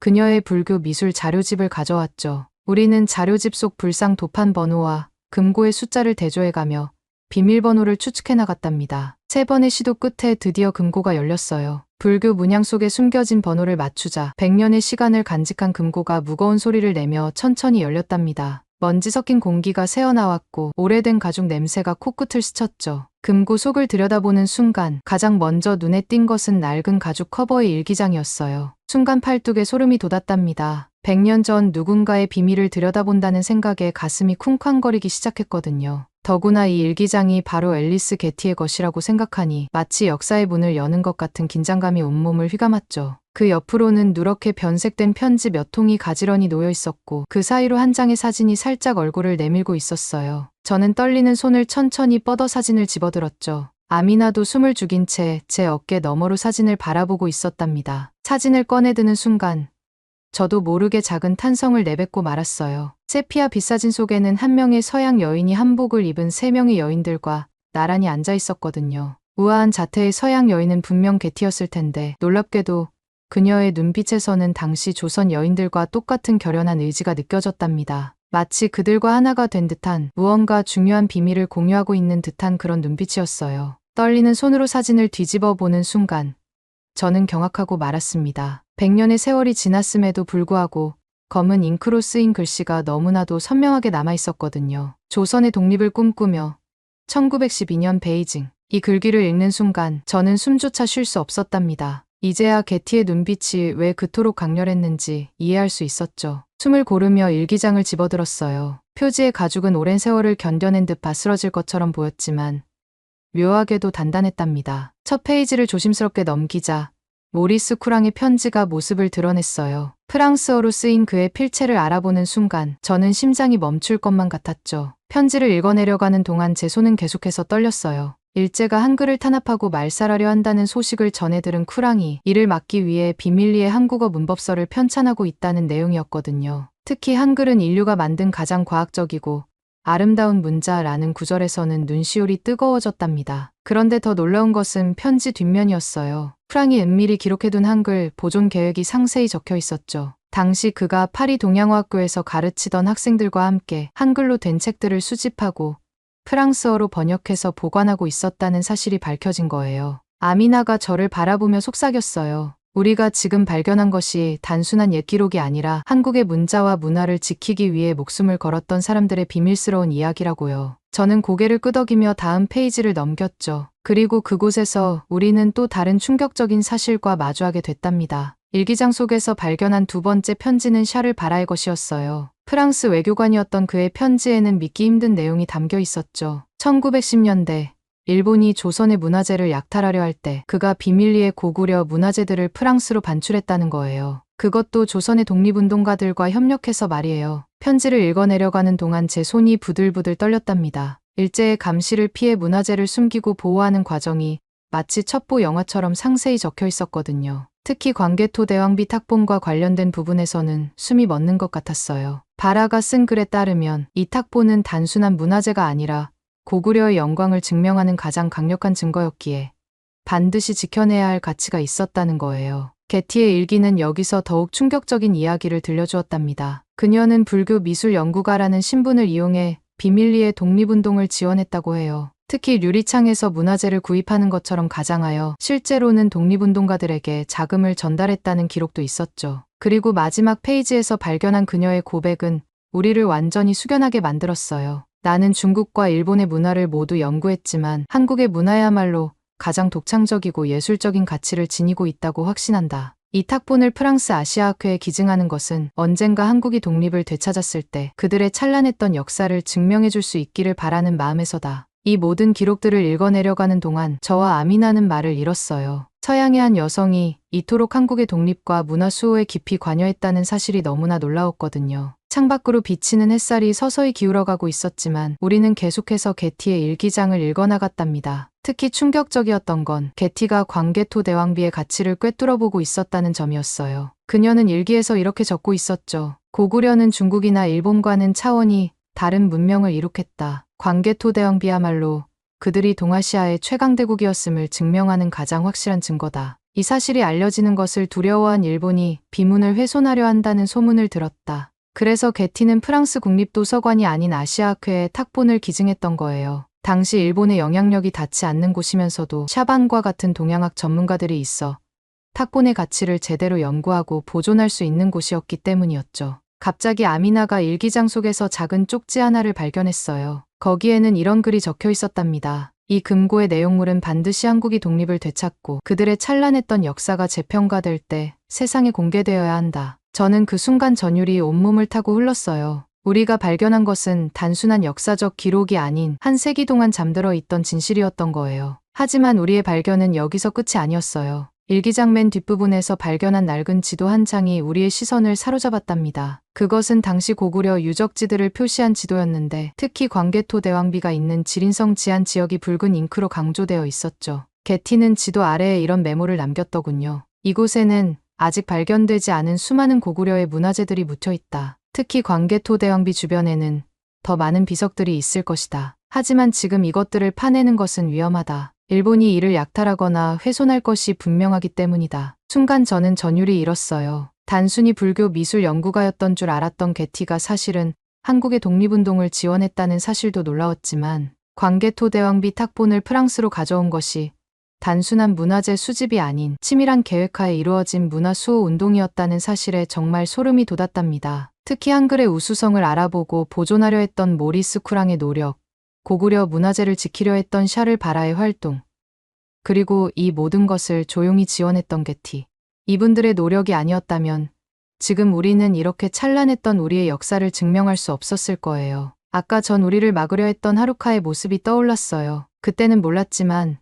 그녀의 불교 미술 자료집을 가져왔죠. 우리는 자료집 속 불상 도판 번호와 금고의 숫자를 대조해가며 비밀번호를 추측해 나갔답니다. 3번의 시도 끝에 드디어 금고가 열렸어요. 불교 문양 속에 숨겨진 번호를 맞추자 100년의 시간을 간직한 금고가 무거운 소리를 내며 천천히 열렸답니다. 먼지 섞인 공기가 새어나왔고 오래된 가죽 냄새가 코끝을 스쳤죠. 금고 속을 들여다보는 순간 가장 먼저 눈에 띈 것은 낡은 가죽 커버의 일기장이었어요. 순간 팔뚝에 소름이 돋았답니다. 100년 전 누군가의 비밀을 들여다본다는 생각에 가슴이 쿵쾅거리기 시작했거든요. 더구나 이 일기장이 바로 앨리스 게티의 것이라고 생각하니 마치 역사의 문을 여는 것 같은 긴장감이 온몸을 휘감았죠. 그 옆으로는 누렇게 변색된 편지 몇 통이 가지런히 놓여 있었고 그 사이로 한 장의 사진이 살짝 얼굴을 내밀고 있었어요. 저는 떨리는 손을 천천히 뻗어 사진을 집어들었죠. 아미나도 숨을 죽인 채 제 어깨 너머로 사진을 바라보고 있었답니다. 사진을 꺼내드는 순간 저도 모르게 작은 탄성을 내뱉고 말았어요. 세피아 빛사진 속에는 한 명의 서양 여인이 한복을 입은 3명의 여인들과 나란히 앉아 있었거든요. 우아한 자태의 서양 여인은 분명 게티였을 텐데 놀랍게도 그녀의 눈빛에서는 당시 조선 여인들과 똑같은 결연한 의지가 느껴졌답니다. 마치 그들과 하나가 된 듯한, 무언가 중요한 비밀을 공유하고 있는 듯한 그런 눈빛이었어요. 떨리는 손으로 사진을 뒤집어 보는 순간 저는 경악하고 말았습니다. 100년의 세월이 지났음에도 불구하고 검은 잉크로 쓰인 글씨가 너무나도 선명하게 남아있었거든요. 조선의 독립을 꿈꾸며 1912년 베이징. 이 글귀를 읽는 순간 저는 숨조차 쉴 수 없었답니다. 이제야 게티의 눈빛이 왜 그토록 강렬했는지 이해할 수 있었죠. 숨을 고르며 일기장을 집어들었어요. 표지의 가죽은 오랜 세월을 견뎌낸 듯 바스러질 것처럼 보였지만 묘하게도 단단했답니다. 첫 페이지를 조심스럽게 넘기자 모리스 쿠랑의 편지가 모습을 드러냈어요. 프랑스어로 쓰인 그의 필체를 알아보는 순간 저는 심장이 멈출 것만 같았죠. 편지를 읽어내려가는 동안 제 손은 계속해서 떨렸어요. 일제가 한글을 탄압하고 말살하려 한다는 소식을 전해 들은 쿠랑이 이를 막기 위해 비밀리에 한국어 문법서를 편찬하고 있다는 내용이었거든요. 특히 한글은 인류가 만든 가장 과학적이고 아름다운 문자라는 구절에서는 눈시울이 뜨거워졌답니다. 그런데 더 놀라운 것은 편지 뒷면이었어요. 쿠랑이 은밀히 기록해둔 한글 보존 계획이 상세히 적혀 있었죠. 당시 그가 파리 동양어학교에서 가르치던 학생들과 함께 한글로 된 책들을 수집하고 프랑스어로 번역해서 보관하고 있었다는 사실이 밝혀진 거예요. 아미나가 저를 바라보며 속삭였어요. 우리가 지금 발견한 것이 단순한 옛 기록이 아니라 한국의 문자와 문화를 지키기 위해 목숨을 걸었던 사람들의 비밀스러운 이야기라고요. 저는 고개를 끄덕이며 다음 페이지를 넘겼죠. 그리고 그곳에서 우리는 또 다른 충격적인 사실과 마주하게 됐답니다. 일기장 속에서 발견한 두 번째 편지는 샤를 바라의 것이었어요. 프랑스 외교관이었던 그의 편지에는 믿기 힘든 내용이 담겨 있었죠. 1910년대 일본이 조선의 문화재를 약탈하려 할 때 그가 비밀리에 고구려 문화재들을 프랑스로 반출했다는 거예요. 그것도 조선의 독립운동가들과 협력해서 말이에요. 편지를 읽어내려가는 동안 제 손이 부들부들 떨렸답니다. 일제의 감시를 피해 문화재를 숨기고 보호하는 과정이 마치 첩보 영화처럼 상세히 적혀 있었거든요. 특히 광개토 대왕비 탁본과 관련된 부분에서는 숨이 멎는 것 같았어요. 바라가 쓴 글에 따르면 이 탁본은 단순한 문화재가 아니라 고구려의 영광을 증명하는 가장 강력한 증거였기에 반드시 지켜내야 할 가치가 있었다는 거예요. 게티의 일기는 여기서 더욱 충격적인 이야기를 들려주었답니다. 그녀는 불교 미술 연구가라는 신분을 이용해 비밀리에 독립운동을 지원했다고 해요. 특히 유리창에서 문화재를 구입하는 것처럼 가장하여 실제로는 독립운동가들에게 자금을 전달했다는 기록도 있었죠. 그리고 마지막 페이지에서 발견한 그녀의 고백은 우리를 완전히 숙연하게 만들었어요. 나는 중국과 일본의 문화를 모두 연구했지만 한국의 문화야말로 가장 독창적이고 예술적인 가치를 지니고 있다고 확신한다. 이 탁본을 프랑스 아시아학회에 기증하는 것은 언젠가 한국이 독립을 되찾았을 때 그들의 찬란했던 역사를 증명해줄 수 있기를 바라는 마음에서다. 이 모든 기록들을 읽어내려가는 동안 저와 아미나는 말을 잃었어요. 서양의 한 여성이 이토록 한국의 독립과 문화 수호에 깊이 관여했다는 사실이 너무나 놀라웠거든요. 창밖으로 비치는 햇살이 서서히 기울어가고 있었지만 우리는 계속해서 게티의 일기장을 읽어나갔답니다. 특히 충격적이었던 건 게티가 광개토 대왕비의 가치를 꿰뚫어보고 있었다는 점이었어요. 그녀는 일기에서 이렇게 적고 있었죠. 고구려는 중국이나 일본과는 차원이 다른 문명을 이룩했다. 광개토 대왕비야말로 그들이 동아시아의 최강대국이었음을 증명하는 가장 확실한 증거다. 이 사실이 알려지는 것을 두려워한 일본이 비문을 훼손하려 한다는 소문을 들었다. 그래서 게티는 프랑스 국립도서관이 아닌 아시아학회에 탁본을 기증했던 거예요. 당시 일본의 영향력이 닿지 않는 곳이면서도 샤반과 같은 동양학 전문가들이 있어 탁본의 가치를 제대로 연구하고 보존할 수 있는 곳이었기 때문이었죠. 갑자기 아미나가 일기장 속에서 작은 쪽지 하나를 발견했어요. 거기에는 이런 글이 적혀 있었답니다. 이 금고의 내용물은 반드시 한국이 독립을 되찾고 그들의 찬란했던 역사가 재평가될 때 세상에 공개되어야 한다. 저는 그 순간 전율이 온몸을 타고 흘렀어요. 우리가 발견한 것은 단순한 역사적 기록이 아닌 한 세기 동안 잠들어 있던 진실이었던 거예요. 하지만 우리의 발견은 여기서 끝이 아니었어요. 일기장 맨 뒷부분에서 발견한 낡은 지도 한 장이 우리의 시선을 사로잡았답니다. 그것은 당시 고구려 유적지들을 표시한 지도였는데 특히 광개토 대왕비가 있는 지린성 지안 지역이 붉은 잉크로 강조되어 있었죠. 게티는 지도 아래에 이런 메모를 남겼더군요. 이곳에는 아직 발견되지 않은 수많은 고구려의 문화재들이 묻혀 있다. 특히 광개토 대왕비 주변에는 더 많은 비석들이 있을 것이다. 하지만 지금 이것들을 파내는 것은 위험하다. 일본이 이를 약탈하거나 훼손할 것이 분명하기 때문이다. 순간 저는 전율이 잃었어요. 단순히 불교 미술 연구가였던 줄 알았던 게티가 사실은 한국의 독립운동을 지원했다는 사실도 놀라웠지만 광개토 대왕비 탁본을 프랑스로 가져온 것이 단순한 문화재 수집이 아닌 치밀한 계획하에 이루어진 문화수호 운동이었다는 사실에 정말 소름이 돋았답니다. 특히 한글의 우수성을 알아보고 보존하려 했던 모리스 쿠랑의 노력, 고구려 문화재를 지키려 했던 샤를 바라의 활동, 그리고 이 모든 것을 조용히 지원했던 게티. 이분들의 노력이 아니었다면 지금 우리는 이렇게 찬란했던 우리의 역사를 증명할 수 없었을 거예요. 아까 전 우리를 막으려 했던 하루카의 모습이 떠올랐어요. 그때는 몰랐지만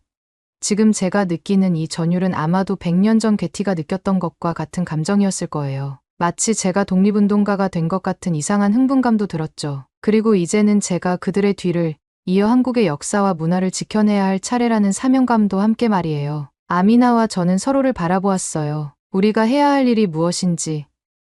지금 제가 느끼는 이 전율은 아마도 100년 전 게티가 느꼈던 것과 같은 감정이었을 거예요. 마치 제가 독립운동가가 된 것 같은 이상한 흥분감도 들었죠. 그리고 이제는 제가 그들의 뒤를 이어 한국의 역사와 문화를 지켜내야 할 차례라는 사명감도 함께 말이에요. 아미나와 저는 서로를 바라보았어요. 우리가 해야 할 일이 무엇인지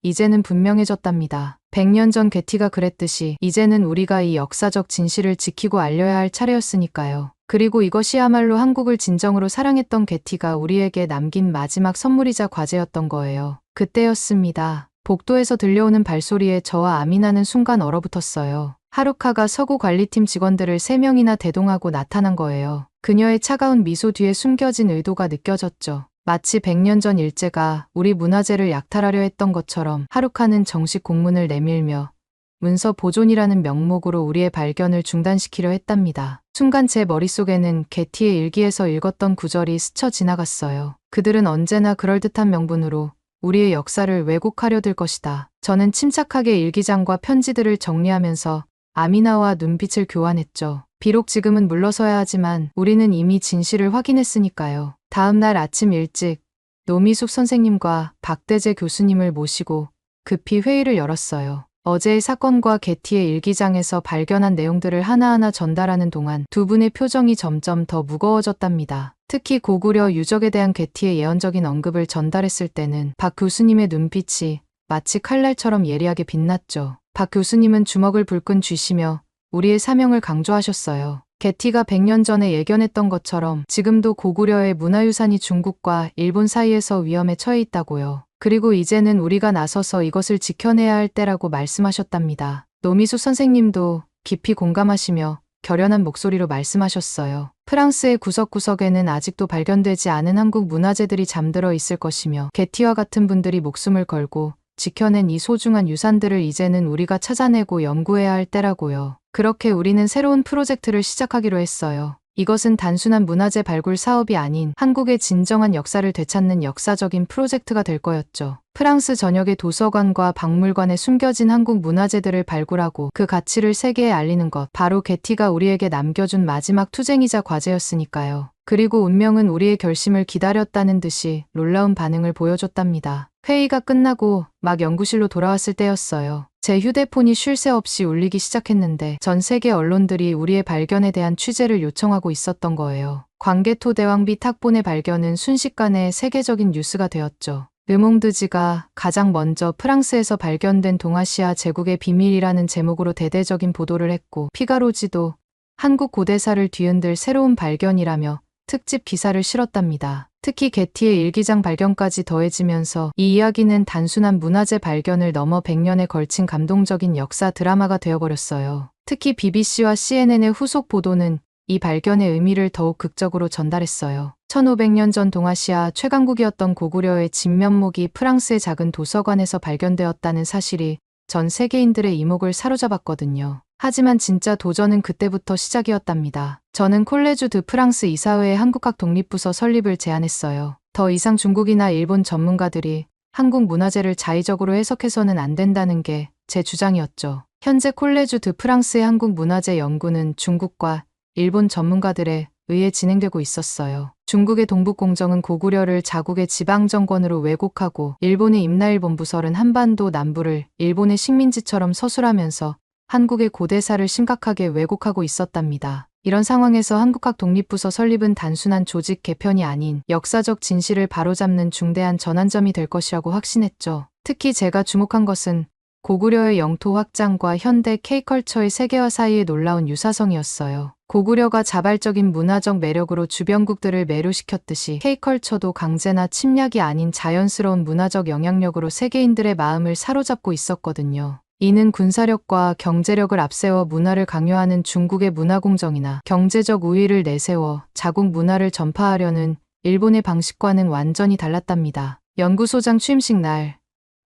이제는 분명해졌답니다. 100년 전 게티가 그랬듯이 이제는 우리가 이 역사적 진실을 지키고 알려야 할 차례였으니까요. 그리고 이것이야말로 한국을 진정으로 사랑했던 게티가 우리에게 남긴 마지막 선물이자 과제였던 거예요. 그때였습니다. 복도에서 들려오는 발소리에 저와 아미나는 순간 얼어붙었어요. 하루카가 서구 관리팀 직원들을 3명이나 대동하고 나타난 거예요. 그녀의 차가운 미소 뒤에 숨겨진 의도가 느껴졌죠. 마치 100년 전 일제가 우리 문화재를 약탈하려 했던 것처럼 하루카는 정식 공문을 내밀며 문서 보존이라는 명목으로 우리의 발견을 중단시키려 했답니다. 순간 제 머릿속에는 게티의 일기에서 읽었던 구절이 스쳐 지나갔어요. 그들은 언제나 그럴듯한 명분으로 우리의 역사를 왜곡하려 들 것이다. 저는 침착하게 일기장과 편지들을 정리하면서 아미나와 눈빛을 교환했죠. 비록 지금은 물러서야 하지만 우리는 이미 진실을 확인했으니까요. 다음 날 아침 일찍 노미숙 선생님과 박대재 교수님을 모시고 급히 회의를 열었어요. 어제의 사건과 게티의 일기장에서 발견한 내용들을 하나하나 전달하는 동안 두 분의 표정이 점점 더 무거워졌답니다. 특히 고구려 유적에 대한 게티의 예언적인 언급을 전달했을 때는 박 교수님의 눈빛이 마치 칼날처럼 예리하게 빛났죠. 박 교수님은 주먹을 불끈 쥐시며 우리의 사명을 강조하셨어요. 게티가 100년 전에 예견했던 것처럼 지금도 고구려의 문화유산이 중국과 일본 사이에서 위험에 처해 있다고요. 그리고 이제는 우리가 나서서 이것을 지켜내야 할 때라고 말씀하셨답니다. 노미숙 선생님도 깊이 공감하시며 결연한 목소리로 말씀하셨어요. 프랑스의 구석구석에는 아직도 발견되지 않은 한국 문화재들이 잠들어 있을 것이며 게티와 같은 분들이 목숨을 걸고 지켜낸 이 소중한 유산들을 이제는 우리가 찾아내고 연구해야 할 때라고요. 그렇게 우리는 새로운 프로젝트를 시작하기로 했어요. 이것은 단순한 문화재 발굴 사업이 아닌 한국의 진정한 역사를 되찾는 역사적인 프로젝트가 될 거였죠. 프랑스 전역의 도서관과 박물관에 숨겨진 한국 문화재들을 발굴하고 그 가치를 세계에 알리는 것, 바로 게티가 우리에게 남겨준 마지막 투쟁이자 과제였으니까요. 그리고 운명은 우리의 결심을 기다렸다는 듯이 놀라운 반응을 보여줬답니다. 회의가 끝나고 막 연구실로 돌아왔을 때였어요. 제 휴대폰이 쉴 새 없이 울리기 시작했는데 전 세계 언론들이 우리의 발견에 대한 취재를 요청하고 있었던 거예요. 광개토 대왕비 탁본의 발견은 순식간에 세계적인 뉴스가 되었죠. 르몽드지가 가장 먼저 프랑스에서 발견된 동아시아 제국의 비밀이라는 제목으로 대대적인 보도를 했고, 피가로지도 한국 고대사를 뒤흔들 새로운 발견이라며 특집 기사를 실었답니다. 특히 게티의 일기장 발견까지 더해지면서 이 이야기는 단순한 문화재 발견을 넘어 100년에 걸친 감동적인 역사 드라마가 되어버렸어요. 특히 BBC와 CNN의 후속 보도는 이 발견의 의미를 더욱 극적으로 전달했어요. 1500년 전 동아시아 최강국이었던 고구려의 진면목이 프랑스의 작은 도서관에서 발견되었다는 사실이 전 세계인들의 이목을 사로잡았거든요. 하지만 진짜 도전은 그때부터 시작이었답니다. 저는 콜레주 드 프랑스 이사회의 한국학 독립부서 설립을 제안했어요. 더 이상 중국이나 일본 전문가들이 한국 문화재를 자의적으로 해석해서는 안 된다는 게 제 주장이었죠. 현재 콜레주 드 프랑스의 한국 문화재 연구는 중국과 일본 전문가들에 의해 진행되고 있었어요. 중국의 동북공정은 고구려를 자국의 지방정권으로 왜곡하고, 일본의 임나일 본부설은 한반도 남부를 일본의 식민지처럼 서술하면서 한국의 고대사를 심각하게 왜곡하고 있었답니다. 이런 상황에서 한국학 독립부서 설립은 단순한 조직 개편이 아닌 역사적 진실을 바로잡는 중대한 전환점이 될 것이라고 확신했죠. 특히 제가 주목한 것은 고구려의 영토 확장과 현대 K컬처의 세계화 사이의 놀라운 유사성이었어요. 고구려가 자발적인 문화적 매력으로 주변국들을 매료시켰듯이 K컬처도 강제나 침략이 아닌 자연스러운 문화적 영향력으로 세계인들의 마음을 사로잡고 있었거든요. 이는 군사력과 경제력을 앞세워 문화를 강요하는 중국의 문화공정이나 경제적 우위를 내세워 자국 문화를 전파하려는 일본의 방식과는 완전히 달랐답니다. 연구소장 취임식 날,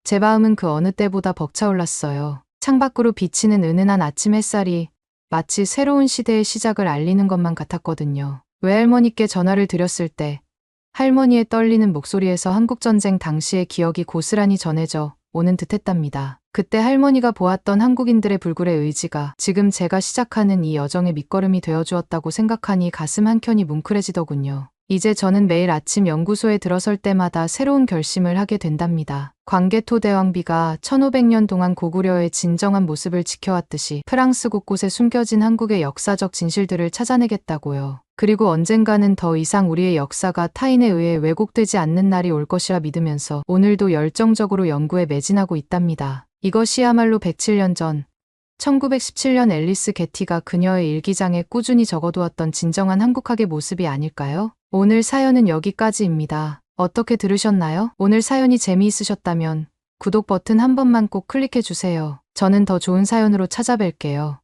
제 마음은 그 어느 때보다 벅차올랐어요. 창밖으로 비치는 은은한 아침 햇살이 마치 새로운 시대의 시작을 알리는 것만 같았거든요. 외할머니께 전화를 드렸을 때 할머니의 떨리는 목소리에서 한국전쟁 당시의 기억이 고스란히 전해져 오는 듯했답니다. 그때 할머니가 보았던 한국인들의 불굴의 의지가 지금 제가 시작하는 이 여정의 밑거름이 되어주었다고 생각하니 가슴 한켠이 뭉클해지더군요. 이제 저는 매일 아침 연구소에 들어설 때마다 새로운 결심을 하게 된답니다. 광개토대왕비가 1500년 동안 고구려의 진정한 모습을 지켜왔듯이 프랑스 곳곳에 숨겨진 한국의 역사적 진실들을 찾아내겠다고요. 그리고 언젠가는 더 이상 우리의 역사가 타인에 의해 왜곡되지 않는 날이 올 것이라 믿으면서 오늘도 열정적으로 연구에 매진하고 있답니다. 이것이야말로 107년 전 1917년 앨리스 게티가 그녀의 일기장에 꾸준히 적어두었던 진정한 한국학의 모습이 아닐까요? 오늘 사연은 여기까지입니다. 어떻게 들으셨나요? 오늘 사연이 재미있으셨다면 구독 버튼 한 번만 꼭 클릭해주세요. 저는 더 좋은 사연으로 찾아뵐게요.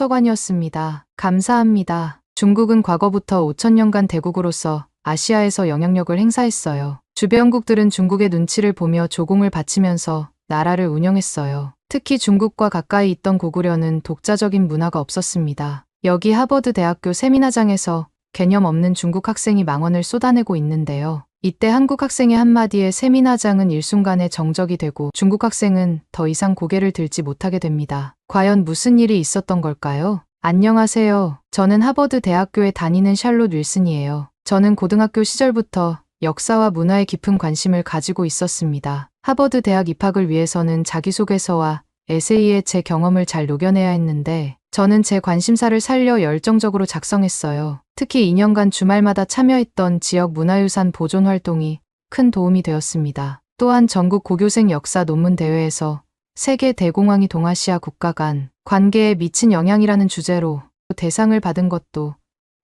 감동도서관이었습니다. 감사합니다. 중국은 과거부터 5000년간 대국으로서 아시아에서 영향력을 행사했어요. 주변국들은 중국의 눈치를 보며 조공을 바치면서 나라를 운영했어요. 특히 중국과 가까이 있던 고구려는 독자적인 문화가 없었습니다. 여기 하버드 대학교 세미나장에서 개념 없는 중국 학생이 망언을 쏟아내고 있는데요. 이때 한국 학생의 한마디에 세미나장은 일순간에 정적이 되고 중국 학생은 더 이상 고개를 들지 못하게 됩니다. 과연 무슨 일이 있었던 걸까요? 안녕하세요. 저는 하버드 대학교에 다니는 샬롯 윌슨이에요. 저는 고등학교 시절부터 역사와 문화에 깊은 관심을 가지고 있었습니다. 하버드 대학 입학을 위해서는 자기소개서와 에세이에 제 경험을 잘 녹여내야 했는데 저는 제 관심사를 살려 열정적으로 작성했어요. 특히 2년간 주말마다 참여했던 지역 문화유산 보존 활동이 큰 도움이 되었습니다. 또한 전국 고교생 역사 논문 대회에서 세계 대공황이 동아시아 국가 간 관계에 미친 영향이라는 주제로 대상을 받은 것도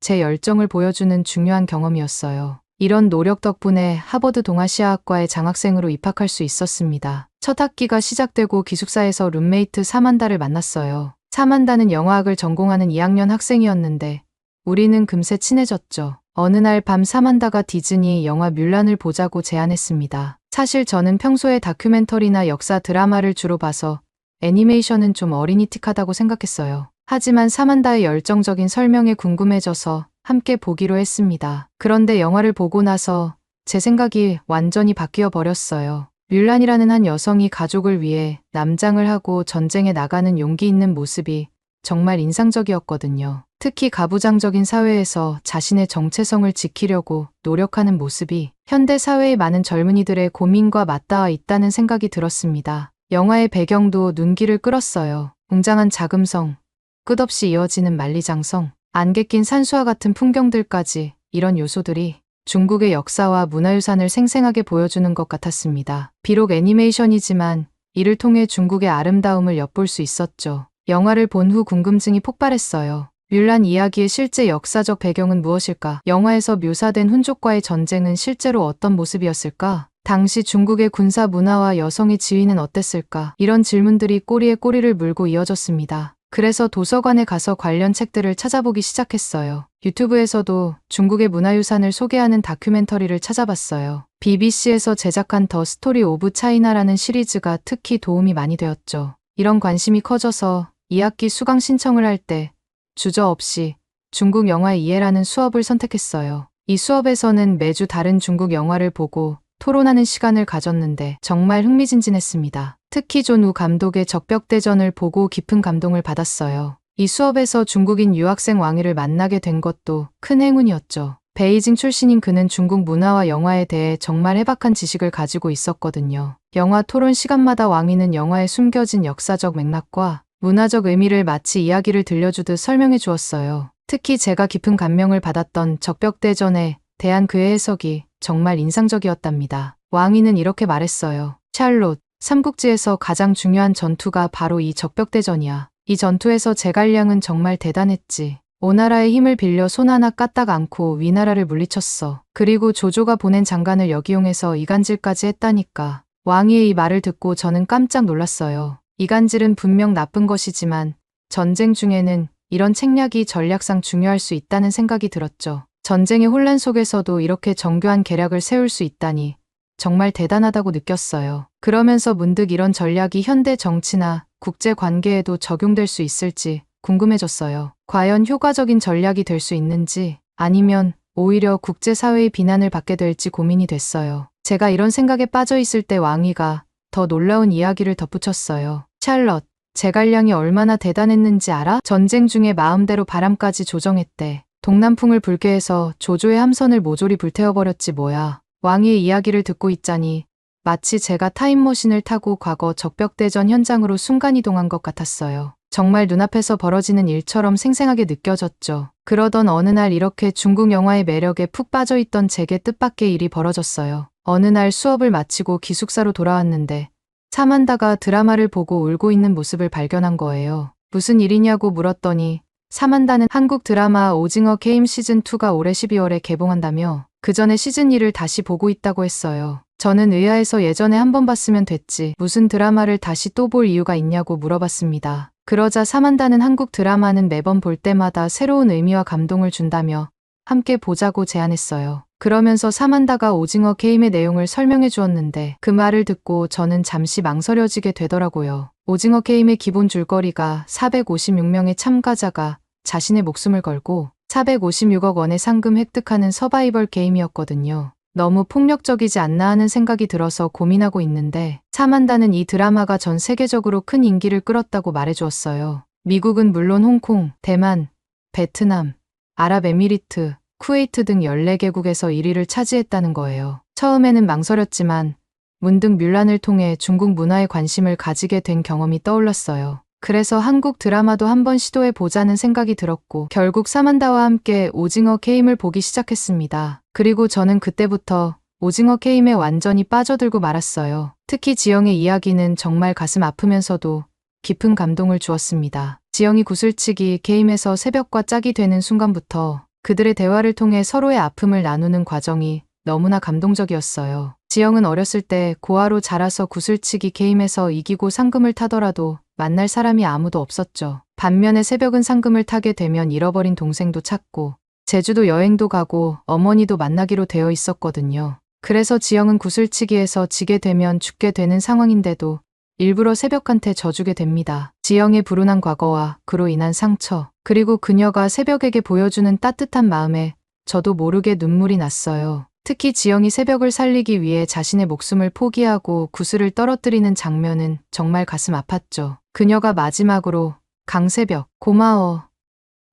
제 열정을 보여주는 중요한 경험이었어요. 이런 노력 덕분에 하버드 동아시아학과에 장학생으로 입학할 수 있었습니다. 첫 학기가 시작되고 기숙사에서 룸메이트 사만다를 만났어요. 사만다는 영화학을 전공하는 2학년 학생이었는데 우리는 금세 친해졌죠. 어느 날 밤 사만다가 디즈니 영화 뮬란을 보자고 제안했습니다. 사실 저는 평소에 다큐멘터리나 역사 드라마를 주로 봐서 애니메이션은 좀 어린이틱하다고 생각했어요. 하지만 사만다의 열정적인 설명에 궁금해져서 함께 보기로 했습니다. 그런데 영화를 보고 나서 제 생각이 완전히 바뀌어 버렸어요. 뮬란이라는 한 여성이 가족을 위해 남장을 하고 전쟁에 나가는 용기 있는 모습이 정말 인상적이었거든요. 특히 가부장적인 사회에서 자신의 정체성을 지키려고 노력하는 모습이 현대 사회의 많은 젊은이들의 고민과 맞닿아 있다는 생각이 들었습니다. 영화의 배경도 눈길을 끌었어요. 웅장한 자금성, 끝없이 이어지는 만리장성, 안개 낀 산수와 같은 풍경들까지 이런 요소들이 중국의 역사와 문화유산을 생생하게 보여주는 것 같았습니다. 비록 애니메이션이지만 이를 통해 중국의 아름다움을 엿볼 수 있었죠. 영화를 본 후 궁금증이 폭발했어요. 뮬란 이야기의 실제 역사적 배경은 무엇일까? 영화에서 묘사된 훈족과의 전쟁은 실제로 어떤 모습이었을까? 당시 중국의 군사 문화와 여성의 지위는 어땠을까? 이런 질문들이 꼬리에 꼬리를 물고 이어졌습니다. 그래서 도서관에 가서 관련 책들을 찾아보기 시작했어요. 유튜브에서도 중국의 문화유산을 소개하는 다큐멘터리를 찾아봤어요. BBC에서 제작한 더 스토리 오브 차이나라는 시리즈가 특히 도움이 많이 되었죠. 이런 관심이 커져서 2학기 수강 신청을 할 때 주저없이 중국 영화의 이해라는 수업을 선택했어요. 이 수업에서는 매주 다른 중국 영화를 보고 토론하는 시간을 가졌는데 정말 흥미진진했습니다. 특히 존 우 감독의 적벽대전을 보고 깊은 감동을 받았어요. 이 수업에서 중국인 유학생 왕위를 만나게 된 것도 큰 행운이었죠. 베이징 출신인 그는 중국 문화와 영화에 대해 정말 해박한 지식을 가지고 있었거든요. 영화 토론 시간마다 왕위는 영화에 숨겨진 역사적 맥락과 문화적 의미를 마치 이야기를 들려주듯 설명해 주었어요. 특히 제가 깊은 감명을 받았던 적벽대전에 대한 그의 해석이 정말 인상적이었답니다. 왕위는 이렇게 말했어요. 샬롯, 삼국지에서 가장 중요한 전투가 바로 이 적벽대전이야. 이 전투에서 제갈량은 정말 대단했지. 오나라의 힘을 빌려 손 하나 까딱 않고 위나라를 물리쳤어. 그리고 조조가 보낸 장관을 역이용해서 이간질까지 했다니까. 왕위의 이 말을 듣고 저는 깜짝 놀랐어요. 이간질은 분명 나쁜 것이지만 전쟁 중에는 이런 책략이 전략상 중요할 수 있다는 생각이 들었죠. 전쟁의 혼란 속에서도 이렇게 정교한 계략을 세울 수 있다니 정말 대단하다고 느꼈어요. 그러면서 문득 이런 전략이 현대 정치나 국제 관계에도 적용될 수 있을지 궁금해졌어요. 과연 효과적인 전략이 될 수 있는지 아니면 오히려 국제사회의 비난을 받게 될지 고민이 됐어요. 제가 이런 생각에 빠져 있을 때 왕위가 더 놀라운 이야기를 덧붙였어요. 샬럿, 제갈량이 얼마나 대단했는지 알아? 전쟁 중에 마음대로 바람까지 조정했대. 동남풍을 불게 해서 조조의 함선을 모조리 불태워버렸지 뭐야. 왕위의 이야기를 듣고 있자니 마치 제가 타임머신을 타고 과거 적벽대전 현장으로 순간이동한 것 같았어요. 정말 눈앞에서 벌어지는 일처럼 생생하게 느껴졌죠. 그러던 어느 날 이렇게 중국 영화의 매력에 푹 빠져있던 제게 뜻밖의 일이 벌어졌어요. 어느 날 수업을 마치고 기숙사로 돌아왔는데 사만다가 드라마를 보고 울고 있는 모습을 발견한 거예요. 무슨 일이냐고 물었더니 사만다는 한국 드라마 오징어 게임 시즌2가 올해 12월에 개봉한다며 그 전에 시즌1을 다시 보고 있다고 했어요. 저는 의아해서 예전에 한 번 봤으면 됐지 무슨 드라마를 다시 또 볼 이유가 있냐고 물어봤습니다. 그러자 사만다는 한국 드라마는 매번 볼 때마다 새로운 의미와 감동을 준다며 함께 보자고 제안했어요. 그러면서 사만다가 오징어 게임의 내용을 설명해 주었는데 그 말을 듣고 저는 잠시 망설여지게 되더라고요. 오징어 게임의 기본 줄거리가 456명의 참가자가 자신의 목숨을 걸고 456억 원의 상금 획득하는 서바이벌 게임이었거든요. 너무 폭력적이지 않나 하는 생각이 들어서 고민하고 있는데 사만다는 이 드라마가 전 세계적으로 큰 인기를 끌었다고 말해주었어요. 미국은 물론 홍콩, 대만, 베트남, 아랍에미리트, 쿠웨이트 등 14개국에서 1위를 차지했다는 거예요. 처음에는 망설였지만 문득 뮬란을 통해 중국 문화에 관심을 가지게 된 경험이 떠올랐어요. 그래서 한국 드라마도 한번 시도해 보자는 생각이 들었고 결국 사만다와 함께 오징어 게임을 보기 시작했습니다. 그리고 저는 그때부터 오징어 게임에 완전히 빠져들고 말았어요. 특히 지영의 이야기는 정말 가슴 아프면서도 깊은 감동을 주었습니다. 지영이 구슬치기 게임에서 새벽과 짝이 되는 순간부터 그들의 대화를 통해 서로의 아픔을 나누는 과정이 너무나 감동적이었어요. 지영은 어렸을 때 고아로 자라서 구슬치기 게임에서 이기고 상금을 타더라도 만날 사람이 아무도 없었죠. 반면에 새벽은 상금을 타게 되면 잃어버린 동생도 찾고 제주도 여행도 가고 어머니도 만나기로 되어 있었거든요. 그래서 지영은 구슬치기에서 지게 되면 죽게 되는 상황인데도 일부러 새벽한테 져주게 됩니다. 지영의 불운한 과거와 그로 인한 상처, 그리고 그녀가 새벽에게 보여주는 따뜻한 마음에 저도 모르게 눈물이 났어요. 특히 지영이 새벽을 살리기 위해 자신의 목숨을 포기하고 구슬을 떨어뜨리는 장면은 정말 가슴 아팠죠. 그녀가 마지막으로 강새벽, 고마워.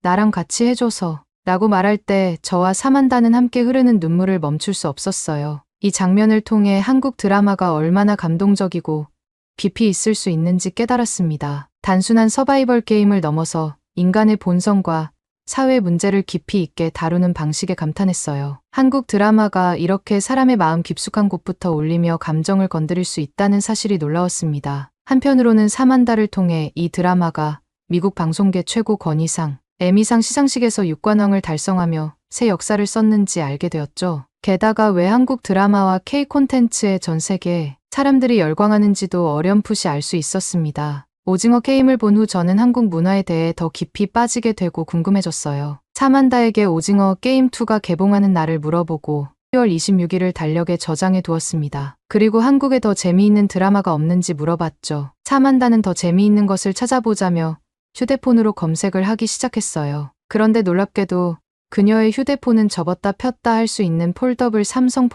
나랑 같이 해줘서 라고 말할 때 저와 사만다는 함께 흐르는 눈물을 멈출 수 없었어요. 이 장면을 통해 한국 드라마가 얼마나 감동적이고 깊이 있을 수 있는지 깨달았습니다. 단순한 서바이벌 게임을 넘어서 인간의 본성과 사회 문제를 깊이 있게 다루는 방식에 감탄했어요. 한국 드라마가 이렇게 사람의 마음 깊숙한 곳부터 울리며 감정을 건드릴 수 있다는 사실이 놀라웠습니다. 한편으로는 사만다를 통해 이 드라마가 미국 방송계 최고 건의상, 에미상 시상식에서 6관왕을 달성하며 새 역사를 썼는지 알게 되었죠. 게다가 왜 한국 드라마와 K 콘텐츠의 전 세계에 사람들이 열광하는지도 어렴풋이 알 수 있었습니다. 오징어 게임을 본 후 저는 한국 문화에 대해 더 깊이 빠지게 되고 궁금해졌어요. 사만다에게 오징어 게임2가 개봉하는 날을 물어보고 10월 26일을 달력에 저장해 두었습니다. 그리고 한국에 더 재미있는 드라마가 없는지 물어봤죠. 사만다는 더 재미있는 것을 찾아보자며 휴대폰으로 검색을 하기 시작했어요. 그런데 놀랍게도 그녀의 휴대폰은 접었다 폈다 할 수 있는 폴더블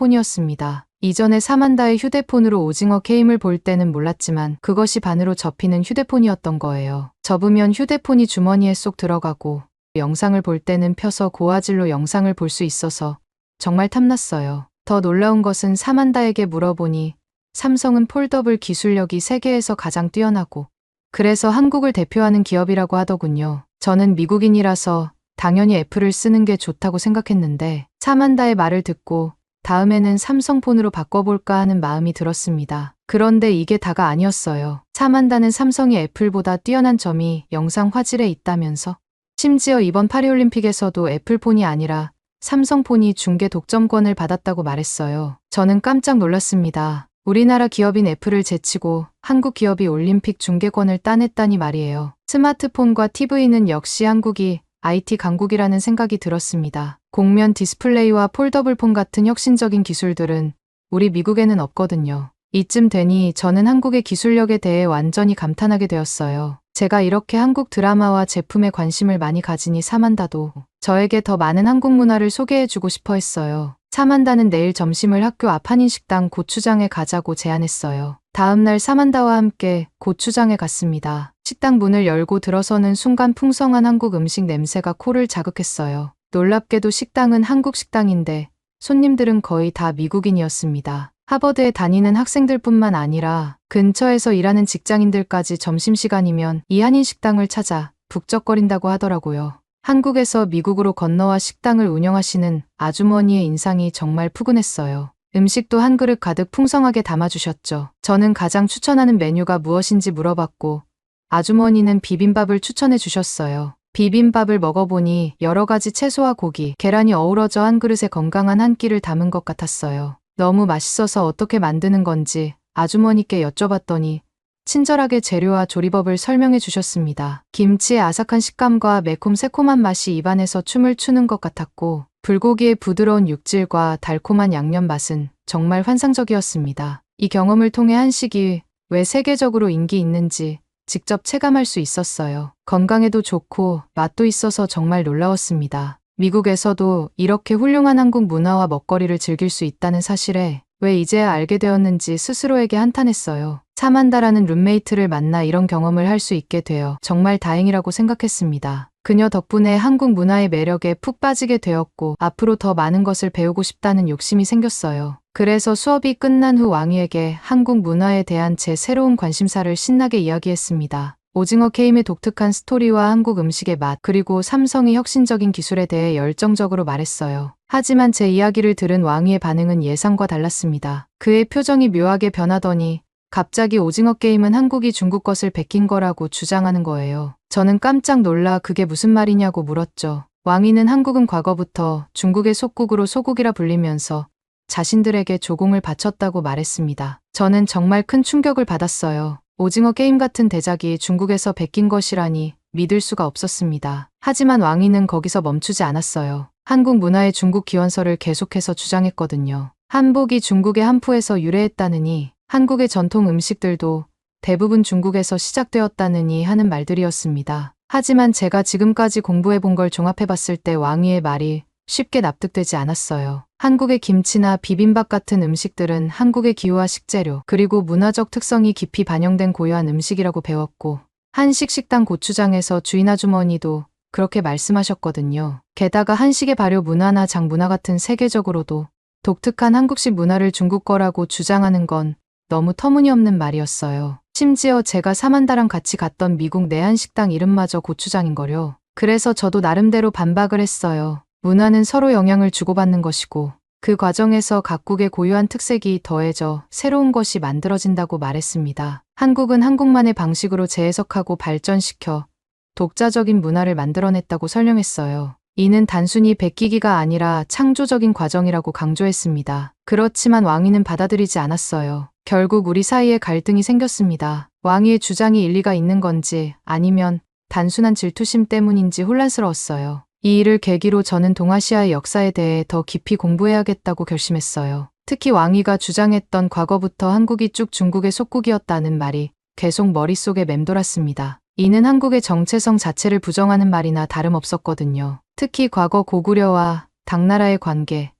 삼성폰이었습니다. 이전에 사만다의 휴대폰으로 오징어 게임을 볼 때는 몰랐지만 그것이 반으로 접히는 휴대폰이었던 거예요. 접으면 휴대폰이 주머니에 쏙 들어가고 영상을 볼 때는 펴서 고화질로 영상을 볼 수 있어서 정말 탐났어요. 더 놀라운 것은 사만다에게 물어보니 삼성은 폴더블 기술력이 세계에서 가장 뛰어나고 그래서 한국을 대표하는 기업이라고 하더군요. 저는 미국인이라서 당연히 애플을 쓰는 게 좋다고 생각했는데 사만다의 말을 듣고 다음에는 삼성폰으로 바꿔볼까 하는 마음이 들었습니다. 그런데 이게 다가 아니었어요. 사만다는 삼성이 애플보다 뛰어난 점이 영상 화질에 있다면서? 심지어 이번 파리올림픽에서도 애플폰이 아니라 삼성폰이 중계 독점권을 받았다고 말했어요. 저는 깜짝 놀랐습니다. 우리나라 기업인 애플을 제치고 한국 기업이 올림픽 중계권을 따냈다니 말이에요. 스마트폰과 TV는 역시 한국이 IT 강국이라는 생각이 들었습니다. 곡면 디스플레이와 폴더블폰 같은 혁신적인 기술들은 우리 미국에는 없거든요. 이쯤 되니 저는 한국의 기술력에 대해 완전히 감탄하게 되었어요. 제가 이렇게 한국 드라마와 제품에 관심을 많이 가지니 사만다도 저에게 더 많은 한국 문화를 소개해주고 싶어 했어요. 사만다는 내일 점심을 학교 앞 한인식당 고추장에 가자고 제안했어요. 다음날 사만다와 함께 고추장에 갔습니다. 식당 문을 열고 들어서는 순간 풍성한 한국 음식 냄새가 코를 자극했어요. 놀랍게도 식당은 한국 식당인데 손님들은 거의 다 미국인이었습니다. 하버드에 다니는 학생들뿐만 아니라 근처에서 일하는 직장인들까지 점심시간이면 이 한인식당을 찾아 북적거린다고 하더라고요. 한국에서 미국으로 건너와 식당을 운영하시는 아주머니의 인상이 정말 푸근했어요. 음식도 한 그릇 가득 풍성하게 담아주셨죠. 저는 가장 추천하는 메뉴가 무엇인지 물어봤고 아주머니는 비빔밥을 추천해 주셨어요. 비빔밥을 먹어보니 여러 가지 채소와 고기, 계란이 어우러져 한 그릇에 건강한 한 끼를 담은 것 같았어요. 너무 맛있어서 어떻게 만드는 건지 아주머니께 여쭤봤더니 친절하게 재료와 조리법을 설명해 주셨습니다. 김치의 아삭한 식감과 매콤 새콤한 맛이 입안에서 춤을 추는 것 같았고 불고기의 부드러운 육질과 달콤한 양념 맛은 정말 환상적이었습니다. 이 경험을 통해 한식이 왜 세계적으로 인기 있는지 직접 체감할 수 있었어요. 건강에도 좋고 맛도 있어서 정말 놀라웠습니다. 미국에서도 이렇게 훌륭한 한국 문화와 먹거리를 즐길 수 있다는 사실에 왜 이제야 알게 되었는지 스스로에게 한탄했어요. 사만다라는 룸메이트를 만나 이런 경험을 할 수 있게 되어 정말 다행이라고 생각했습니다. 그녀 덕분에 한국 문화의 매력에 푹 빠지게 되었고 앞으로 더 많은 것을 배우고 싶다는 욕심이 생겼어요. 그래서 수업이 끝난 후 왕희에게 한국 문화에 대한 제 새로운 관심사를 신나게 이야기했습니다. 오징어 게임의 독특한 스토리와 한국 음식의 맛, 그리고 삼성의 혁신적인 기술에 대해 열정적으로 말했어요. 하지만 제 이야기를 들은 왕희의 반응은 예상과 달랐습니다. 그의 표정이 묘하게 변하더니 갑자기 오징어 게임은 한국이 중국 것을 베낀 거라고 주장하는 거예요. 저는 깜짝 놀라 그게 무슨 말이냐고 물었죠. 왕희는 한국은 과거부터 중국의 속국으로 소국이라 불리면서 자신들에게 조공을 바쳤다고 말했습니다. 저는 정말 큰 충격을 받았어요. 오징어 게임 같은 대작이 중국에서 베낀 것이라니 믿을 수가 없었습니다. 하지만 왕희는 거기서 멈추지 않았어요. 한국 문화의 중국 기원설을 계속해서 주장했거든요. 한복이 중국의 한푸에서 유래했다느니 한국의 전통 음식들도 대부분 중국에서 시작되었다느니 하는 말들이었습니다. 하지만 제가 지금까지 공부해본 걸 종합해봤을 때 왕희의 말이 쉽게 납득되지 않았어요. 한국의 김치나 비빔밥 같은 음식들은 한국의 기후와 식재료, 그리고 문화적 특성이 깊이 반영된 고유한 음식이라고 배웠고 한식 식당 고추장에서 주인 아주머니도 그렇게 말씀하셨거든요. 게다가 한식의 발효 문화나 장 문화 같은 세계적으로도 독특한 한국식 문화를 중국 거라고 주장하는 건 너무 터무니없는 말이었어요. 심지어 제가 사만다랑 같이 갔던 미국 내한식당 이름마저 고추장인걸요. 그래서 저도 나름대로 반박을 했어요. 문화는 서로 영향을 주고받는 것이고 그 과정에서 각국의 고유한 특색이 더해져 새로운 것이 만들어진다고 말했습니다. 한국은 한국만의 방식으로 재해석하고 발전시켜 독자적인 문화를 만들어냈다고 설명했어요. 이는 단순히 베끼기가 아니라 창조적인 과정이라고 강조했습니다. 그렇지만 왕희는 받아들이지 않았어요. 결국 우리 사이에 갈등이 생겼습니다. 왕희의 주장이 일리가 있는 건지 아니면 단순한 질투심 때문인지 혼란스러웠어요. 이 일을 계기로 저는 동아시아의 역사에 대해 더 깊이 공부해야겠다고 결심했어요. 특히 왕희가 주장했던 과거부터 한국이 쭉 중국의 속국이었다는 말이 계속 머릿속에 맴돌았습니다. 이는 한국의 정체성 자체를 부정하는 말이나 다름없었거든요. 특히 과거 고구려와 당나라의 관계,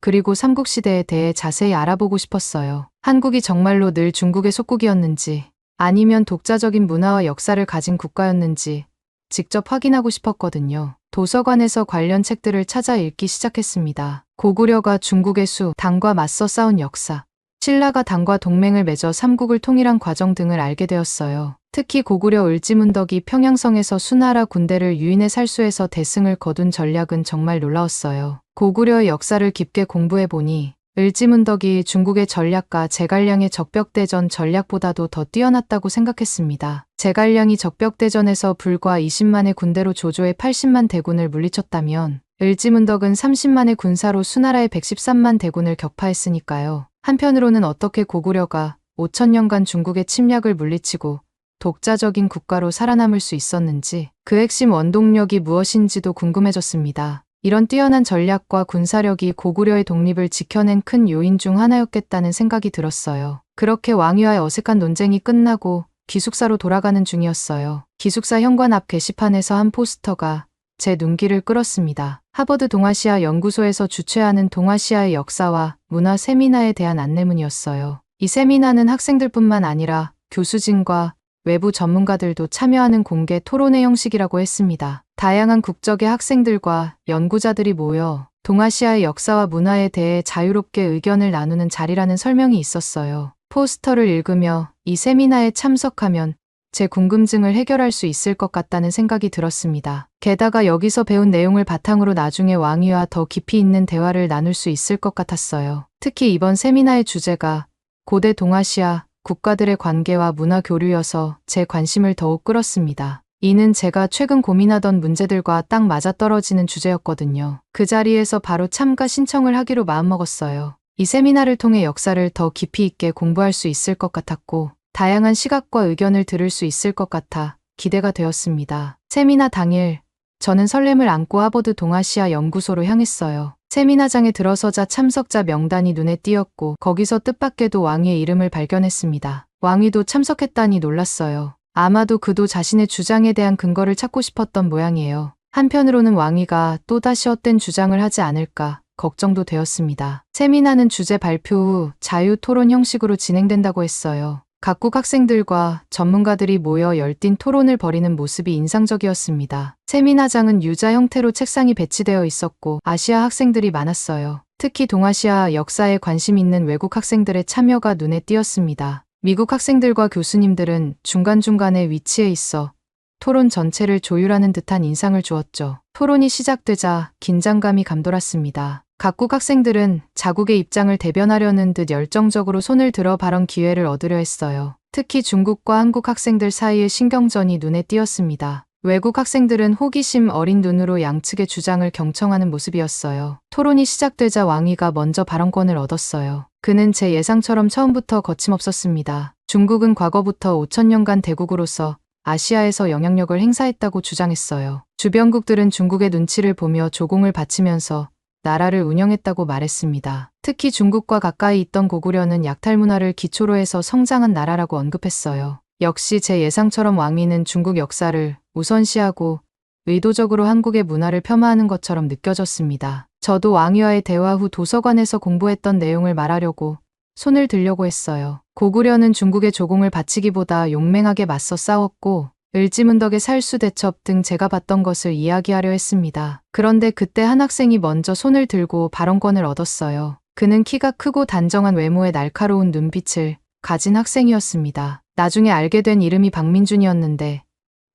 그리고 삼국시대에 대해 자세히 알아보고 싶었어요. 한국이 정말로 늘 중국의 속국이었는지 아니면 독자적인 문화와 역사를 가진 국가였는지 직접 확인하고 싶었거든요. 도서관에서 관련 책들을 찾아 읽기 시작했습니다. 고구려가 중국의 수, 당과 맞서 싸운 역사, 신라가 당과 동맹을 맺어 삼국을 통일한 과정 등을 알게 되었어요. 특히 고구려 을지문덕이 평양성에서 수나라 군대를 유인해 살수해서 대승을 거둔 전략은 정말 놀라웠어요. 고구려의 역사를 깊게 공부해보니 을지문덕이 중국의 전략가 제갈량의 적벽대전 전략보다도 더 뛰어났다고 생각했습니다. 제갈량이 적벽대전에서 불과 20만의 군대로 조조의 80만 대군을 물리쳤다면 을지문덕은 30만의 군사로 수나라의 113만 대군을 격파했으니까요. 한편으로는 어떻게 고구려가 5천년간 중국의 침략을 물리치고 독자적인 국가로 살아남을 수 있었는지 그 핵심 원동력이 무엇인지도 궁금해졌습니다. 이런 뛰어난 전략과 군사력이 고구려의 독립을 지켜낸 큰 요인 중 하나였겠다는 생각이 들었어요. 그렇게 왕위와의 어색한 논쟁이 끝나고 기숙사로 돌아가는 중이었어요. 기숙사 현관 앞 게시판에서 한 포스터가 제 눈길을 끌었습니다. 하버드 동아시아 연구소에서 주최하는 동아시아의 역사와 문화 세미나에 대한 안내문이었어요. 이 세미나는 학생들뿐만 아니라 교수진과 외부 전문가들도 참여하는 공개 토론회 형식이라고 했습니다. 다양한 국적의 학생들과 연구자들이 모여 동아시아의 역사와 문화에 대해 자유롭게 의견을 나누는 자리라는 설명이 있었어요. 포스터를 읽으며 이 세미나에 참석하면 제 궁금증을 해결할 수 있을 것 같다는 생각이 들었습니다. 게다가 여기서 배운 내용을 바탕으로 나중에 왕위와 더 깊이 있는 대화를 나눌 수 있을 것 같았어요. 특히 이번 세미나의 주제가 고대 동아시아 국가들의 관계와 문화 교류여서 제 관심을 더욱 끌었습니다. 이는 제가 최근 고민하던 문제들과 딱 맞아떨어지는 주제였거든요. 그 자리에서 바로 참가 신청을 하기로 마음먹었어요. 이 세미나를 통해 역사를 더 깊이 있게 공부할 수 있을 것 같았고 다양한 시각과 의견을 들을 수 있을 것 같아 기대가 되었습니다. 세미나 당일 저는 설렘을 안고 하버드 동아시아 연구소로 향했어요. 세미나장에 들어서자 참석자 명단이 눈에 띄었고 거기서 뜻밖에도 왕위의 이름을 발견했습니다. 왕위도 참석했다니 놀랐어요. 아마도 그도 자신의 주장에 대한 근거를 찾고 싶었던 모양이에요. 한편으로는 왕위가 또다시 헛된 주장을 하지 않을까 걱정도 되었습니다. 세미나는 주제 발표 후 자유 토론 형식으로 진행된다고 했어요. 각국 학생들과 전문가들이 모여 열띤 토론을 벌이는 모습이 인상적이었습니다. 세미나장은 U자 형태로 책상이 배치되어 있었고 아시아 학생들이 많았어요. 특히 동아시아 역사에 관심 있는 외국 학생들의 참여가 눈에 띄었습니다. 미국 학생들과 교수님들은 중간중간에 위치해 있어 토론 전체를 조율하는 듯한 인상을 주었죠. 토론이 시작되자 긴장감이 감돌았습니다. 각국 학생들은 자국의 입장을 대변하려는 듯 열정적으로 손을 들어 발언 기회를 얻으려 했어요. 특히 중국과 한국 학생들 사이의 신경전이 눈에 띄었습니다. 외국 학생들은 호기심 어린 눈으로 양측의 주장을 경청하는 모습이었어요. 토론이 시작되자 왕위가 먼저 발언권을 얻었어요. 그는 제 예상처럼 처음부터 거침없었습니다. 중국은 과거부터 5천년간 대국으로서 아시아에서 영향력을 행사했다고 주장했어요. 주변국들은 중국의 눈치를 보며 조공을 바치면서 나라를 운영했다고 말했습니다. 특히 중국과 가까이 있던 고구려는 약탈 문화를 기초로 해서 성장한 나라라고 언급했어요. 역시 제 예상처럼 왕위는 중국 역사를 우선시하고 의도적으로 한국의 문화를 폄하하는 것처럼 느껴졌습니다. 저도 왕위와의 대화 후 도서관에서 공부했던 내용을 말하려고 손을 들려고 했어요. 고구려는 중국의 조공을 바치기보다 용맹하게 맞서 싸웠고 을지문덕의 살수대첩 등 제가 봤던 것을 이야기하려 했습니다. 그런데 그때 한 학생이 먼저 손을 들고 발언권을 얻었어요. 그는 키가 크고 단정한 외모에 날카로운 눈빛을 가진 학생이었습니다. 나중에 알게 된 이름이 박민준이었는데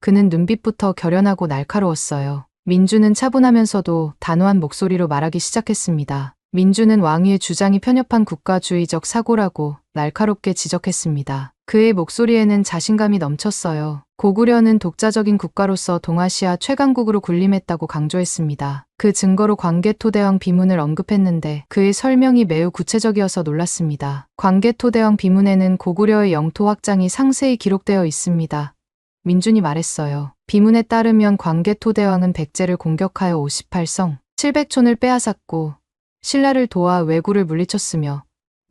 그는 눈빛부터 결연하고 날카로웠어요. 민준은 차분하면서도 단호한 목소리로 말하기 시작했습니다. 민준은 왕위의 주장이 편협한 국가주의적 사고라고 날카롭게 지적했습니다. 그의 목소리에는 자신감이 넘쳤어요. 고구려는 독자적인 국가로서 동아시아 최강국으로 군림했다고 강조했습니다. 그 증거로 광개토대왕 비문을 언급했는데 그의 설명이 매우 구체적이어서 놀랐습니다. 광개토대왕 비문에는 고구려의 영토 확장이 상세히 기록되어 있습니다. 민준이 말했어요. 비문에 따르면 광개토대왕은 백제를 공격하여 58성, 700촌을 빼앗았고 신라를 도와 왜구를 물리쳤으며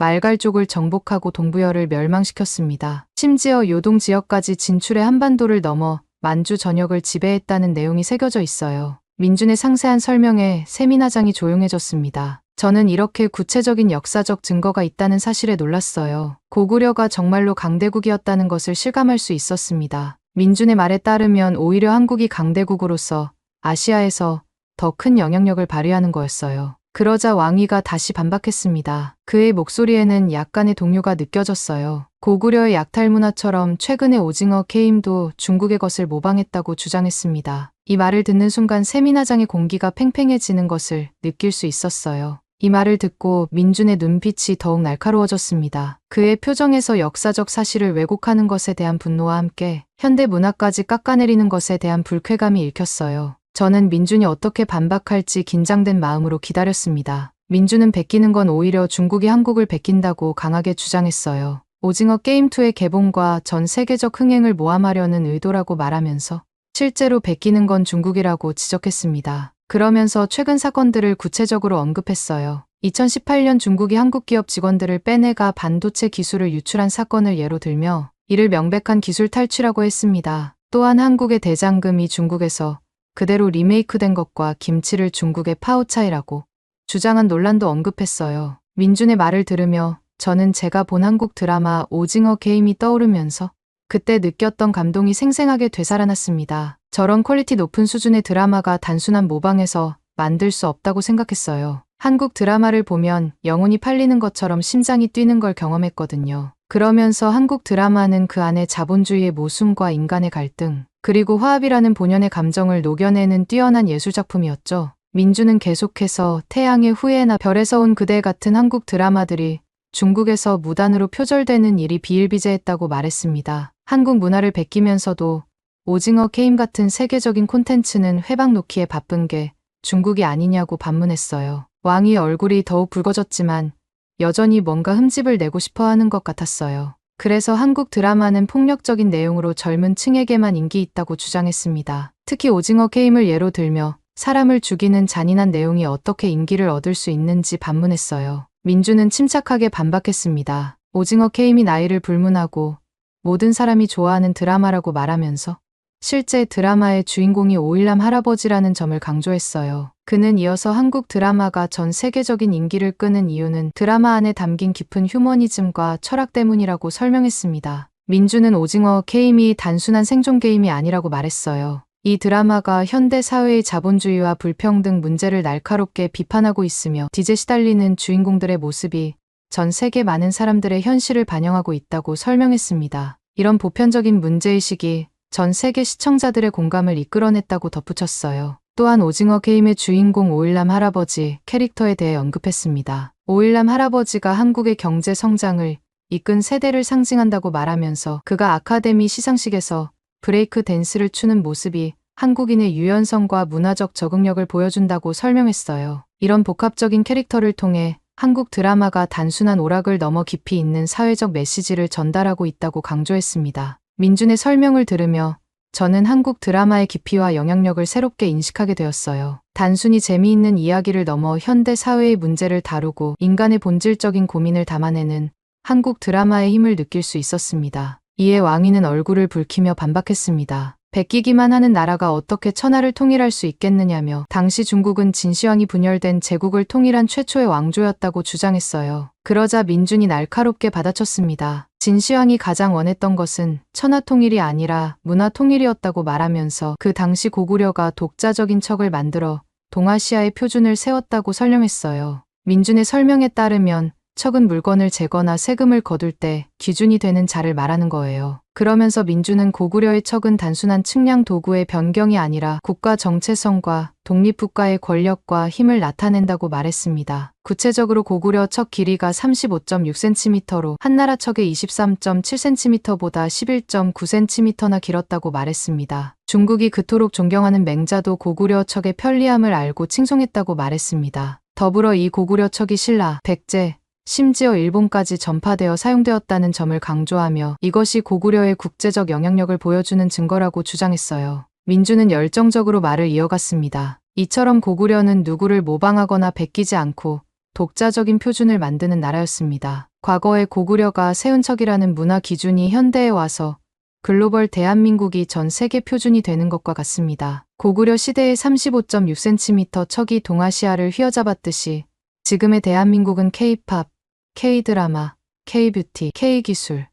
말갈족을 정복하고 동부여를 멸망시켰습니다. 심지어 요동 지역까지 진출해 한반도를 넘어 만주 전역을 지배했다는 내용이 새겨져 있어요. 민준의 상세한 설명에 세미나장이 조용해졌습니다. 저는 이렇게 구체적인 역사적 증거가 있다는 사실에 놀랐어요. 고구려가 정말로 강대국이었다는 것을 실감할 수 있었습니다. 민준의 말에 따르면 오히려 한국이 강대국으로서 아시아에서 더 큰 영향력을 발휘하는 거였어요. 그러자 왕위가 다시 반박했습니다. 그의 목소리에는 약간의 동요가 느껴졌어요. 고구려의 약탈 문화처럼 최근의 오징어 게임도 중국의 것을 모방했다고 주장했습니다. 이 말을 듣는 순간 세미나장의 공기가 팽팽해지는 것을 느낄 수 있었어요. 이 말을 듣고 민준의 눈빛이 더욱 날카로워졌습니다. 그의 표정에서 역사적 사실을 왜곡하는 것에 대한 분노와 함께 현대 문화까지 깎아내리는 것에 대한 불쾌감이 읽혔어요. 저는 민준이 어떻게 반박할지 긴장된 마음으로 기다렸습니다. 민주는 베끼는 건 오히려 중국이 한국을 베낀다고 강하게 주장했어요. 오징어 게임2의 개봉과 전 세계적 흥행을 모함하려는 의도라고 말하면서 실제로 베끼는 건 중국이라고 지적했습니다. 그러면서 최근 사건들을 구체적으로 언급했어요. 2018년 중국이 한국 기업 직원들을 빼내가 반도체 기술을 유출한 사건을 예로 들며 이를 명백한 기술 탈취라고 했습니다. 또한 한국의 대장금이 중국에서 그대로 리메이크된 것과 김치를 중국의 파오차이라고 주장한 논란도 언급했어요. 민준의 말을 들으며 저는 제가 본 한국 드라마 오징어 게임이 떠오르면서 그때 느꼈던 감동이 생생하게 되살아났습니다. 저런 퀄리티 높은 수준의 드라마가 단순한 모방에서 만들 수 없다고 생각했어요. 한국 드라마를 보면 영혼이 팔리는 것처럼 심장이 뛰는 걸 경험했거든요. 그러면서 한국 드라마는 그 안에 자본주의의 모순과 인간의 갈등, 그리고 화합이라는 본연의 감정을 녹여내는 뛰어난 예술작품이었죠. 민주는 계속해서 태양의 후예나 별에서 온 그대 같은 한국 드라마들이 중국에서 무단으로 표절되는 일이 비일비재했다고 말했습니다. 한국 문화를 베끼면서도 오징어 게임 같은 세계적인 콘텐츠는 회방 놓기에 바쁜 게 중국이 아니냐고 반문했어요. 왕의 얼굴이 더욱 붉어졌지만 여전히 뭔가 흠집을 내고 싶어 하는 것 같았어요. 그래서 한국 드라마는 폭력적인 내용으로 젊은 층에게만 인기 있다고 주장했습니다. 특히 오징어 게임을 예로 들며 사람을 죽이는 잔인한 내용이 어떻게 인기를 얻을 수 있는지 반문했어요. 민주는 침착하게 반박했습니다. 오징어 게임이 나이를 불문하고 모든 사람이 좋아하는 드라마라고 말하면서 실제 드라마의 주인공이 오일남 할아버지라는 점을 강조했어요. 그는 이어서 한국 드라마가 전 세계적인 인기를 끄는 이유는 드라마 안에 담긴 깊은 휴머니즘과 철학 때문이라고 설명했습니다. 민주는 오징어 게임이 단순한 생존 게임이 아니라고 말했어요. 이 드라마가 현대 사회의 자본주의와 불평등 문제를 날카롭게 비판하고 있으며 뒤제 시달리는 주인공들의 모습이 전 세계 많은 사람들의 현실을 반영하고 있다고 설명했습니다. 이런 보편적인 문제의식이 전 세계 시청자들의 공감을 이끌어냈다고 덧붙였어요. 또한 오징어 게임의 주인공 오일남 할아버지 캐릭터에 대해 언급했습니다. 오일남 할아버지가 한국의 경제 성장을 이끈 세대를 상징한다고 말하면서 그가 아카데미 시상식에서 브레이크 댄스를 추는 모습이 한국인의 유연성과 문화적 적응력을 보여준다고 설명했어요. 이런 복합적인 캐릭터를 통해 한국 드라마가 단순한 오락을 넘어 깊이 있는 사회적 메시지를 전달하고 있다고 강조했습니다. 민준의 설명을 들으며 저는 한국 드라마의 깊이와 영향력을 새롭게 인식하게 되었어요. 단순히 재미있는 이야기를 넘어 현대 사회의 문제를 다루고 인간의 본질적인 고민을 담아내는 한국 드라마의 힘을 느낄 수 있었습니다. 이에 왕이는 얼굴을 붉히며 반박했습니다. 베끼기만 하는 나라가 어떻게 천하를 통일할 수 있겠느냐며 당시 중국은 진시황이 분열된 제국을 통일한 최초의 왕조였다고 주장했어요. 그러자 민준이 날카롭게 받아쳤습니다. 진시황이 가장 원했던 것은 천하 통일이 아니라 문화 통일이었다고 말하면서 그 당시 고구려가 독자적인 척을 만들어 동아시아의 표준을 세웠다고 설명했어요. 민준의 설명에 따르면 척은 물건을 재거나 세금을 거둘 때 기준이 되는 자를 말하는 거예요. 그러면서 민주는 고구려의 척은 단순한 측량 도구의 변경이 아니라 국가 정체성과 독립국가의 권력과 힘을 나타낸다고 말했습니다. 구체적으로 고구려 척 길이가 35.6cm로 한나라 척의 23.7cm보다 11.9cm나 길었다고 말했습니다. 중국이 그토록 존경하는 맹자도 고구려 척의 편리함을 알고 칭송했다고 말했습니다. 더불어 이 고구려 척이 신라, 백제, 심지어 일본까지 전파되어 사용되었다는 점을 강조하며 이것이 고구려의 국제적 영향력을 보여주는 증거라고 주장했어요. 민주는 열정적으로 말을 이어갔습니다. 이처럼 고구려는 누구를 모방하거나 베끼지 않고 독자적인 표준을 만드는 나라였습니다. 과거에 고구려가 세운 척이라는 문화 기준이 현대에 와서 글로벌 대한민국이 전 세계 표준이 되는 것과 같습니다. 고구려 시대의 35.6cm 척이 동아시아를 휘어잡았듯이 지금의 대한민국은 K-팝, K-드라마, K-뷰티, K-기술,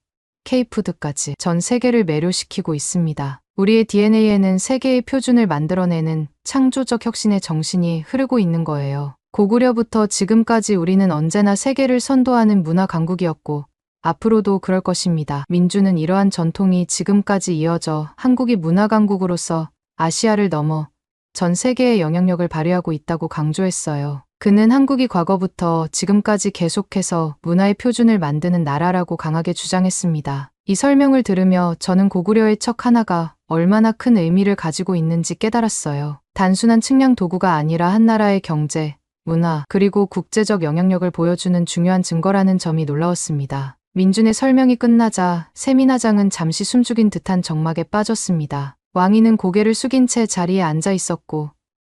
K-푸드까지 전 세계를 매료시키고 있습니다. 우리의 DNA에는 세계의 표준을 만들어내는 창조적 혁신의 정신이 흐르고 있는 거예요. 고구려부터 지금까지 우리는 언제나 세계를 선도하는 문화 강국이었고 앞으로도 그럴 것입니다. 민주는 이러한 전통이 지금까지 이어져 한국이 문화 강국으로서 아시아를 넘어 전 세계에 영향력을 발휘하고 있다고 강조했어요. 그는 한국이 과거부터 지금까지 계속해서 문화의 표준을 만드는 나라라고 강하게 주장했습니다. 이 설명을 들으며 저는 고구려의 척 하나가 얼마나 큰 의미를 가지고 있는지 깨달았어요. 단순한 측량 도구가 아니라 한 나라의 경제, 문화, 그리고 국제적 영향력을 보여주는 중요한 증거라는 점이 놀라웠습니다. 민준의 설명이 끝나자 세미나장은 잠시 숨죽인 듯한 정막에 빠졌습니다. 왕이는 고개를 숙인 채 자리에 앉아 있었고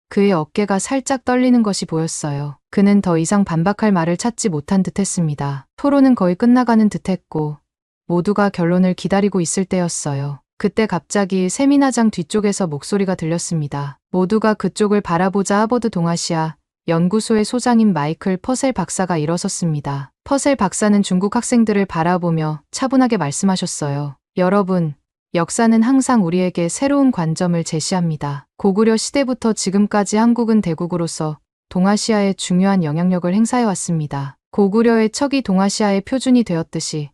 그의 어깨가 살짝 떨리는 것이 보였어요. 그는 더 이상 반박할 말을 찾지 못한 듯했습니다. 토론은 거의 끝나가는 듯했고 모두가 결론을 기다리고 있을 때였어요. 그때 갑자기 세미나장 뒤쪽에서 목소리가 들렸습니다. 모두가 그쪽을 바라보자 하버드 동아시아 연구소의 소장인 마이클 퍼셀 박사가 일어섰습니다. 퍼셀 박사는 중국 학생들을 바라보며 차분하게 말씀하셨어요. 여러분, 역사는 항상 우리에게 새로운 관점을 제시합니다. 고구려 시대부터 지금까지 한국은 대국으로서 동아시아에 중요한 영향력을 행사해왔습니다. 고구려의 척이 동아시아의 표준이 되었듯이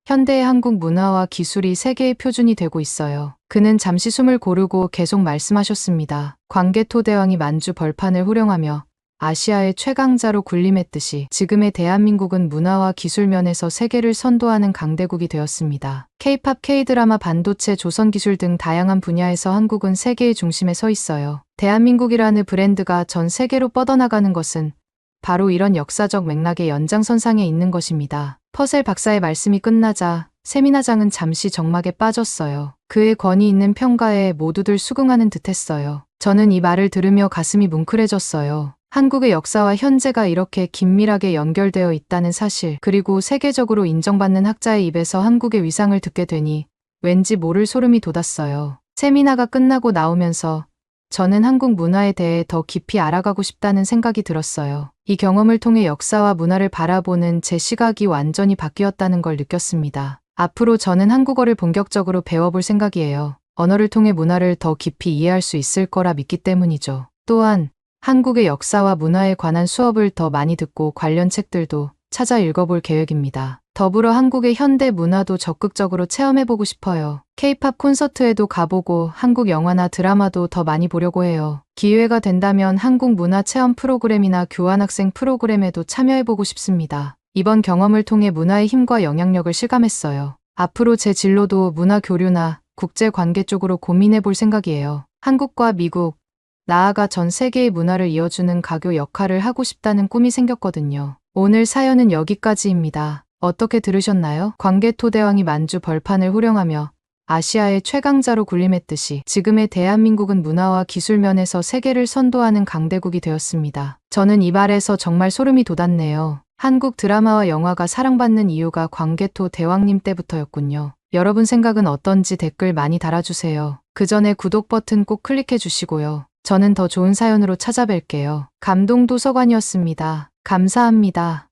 현대의 한국 문화와 기술이 세계의 표준이 되고 있어요. 그는 잠시 숨을 고르고 계속 말씀하셨습니다. 광개토대왕이 만주 벌판을 호령하며 아시아의 최강자로 군림했듯이 지금의 대한민국은 문화와 기술 면에서 세계를 선도하는 강대국이 되었습니다. K-팝, K-드라마, 반도체, 조선기술 등 다양한 분야에서 한국은 세계의 중심에 서 있어요. 대한민국이라는 브랜드가 전 세계로 뻗어나가는 것은 바로 이런 역사적 맥락의 연장선상에 있는 것입니다. 퍼셀 박사의 말씀이 끝나자 세미나장은 잠시 정막에 빠졌어요. 그의 권위 있는 평가에 모두들 수긍하는 듯했어요. 저는 이 말을 들으며 가슴이 뭉클해졌어요. 한국의 역사와 현재가 이렇게 긴밀하게 연결되어 있다는 사실, 그리고 세계적으로 인정받는 학자의 입에서 한국의 위상을 듣게 되니 왠지 모를 소름이 돋았어요. 세미나가 끝나고 나오면서 저는 한국 문화에 대해 더 깊이 알아가고 싶다는 생각이 들었어요. 이 경험을 통해 역사와 문화를 바라보는 제 시각이 완전히 바뀌었다는 걸 느꼈습니다. 앞으로 저는 한국어를 본격적으로 배워볼 생각이에요. 언어를 통해 문화를 더 깊이 이해할 수 있을 거라 믿기 때문이죠. 또한 한국의 역사와 문화에 관한 수업을 더 많이 듣고 관련 책들도 찾아 읽어볼 계획입니다. 더불어 한국의 현대 문화도 적극적으로 체험해보고 싶어요. K-팝 콘서트에도 가보고 한국 영화나 드라마도 더 많이 보려고 해요. 기회가 된다면 한국 문화 체험 프로그램이나 교환학생 프로그램에도 참여해보고 싶습니다. 이번 경험을 통해 문화의 힘과 영향력을 실감했어요. 앞으로 제 진로도 문화 교류나 국제관계 쪽으로 고민해볼 생각이에요. 한국과 미국, 나아가 전 세계의 문화를 이어주는 가교 역할을 하고 싶다는 꿈이 생겼거든요. 오늘 사연은 여기까지입니다. 어떻게 들으셨나요? 광개토대왕이 만주 벌판을 호령하며 아시아의 최강자로 군림했듯이 지금의 대한민국은 문화와 기술 면에서 세계를 선도하는 강대국이 되었습니다. 저는 이 말에서 정말 소름이 돋았네요. 한국 드라마와 영화가 사랑받는 이유가 광개토 대왕님 때부터였군요. 여러분 생각은 어떤지 댓글 많이 달아주세요. 그 전에 구독 버튼 꼭 클릭해 주시고요. 저는 더 좋은 사연으로 찾아뵐게요. 감동도서관이었습니다. 감사합니다.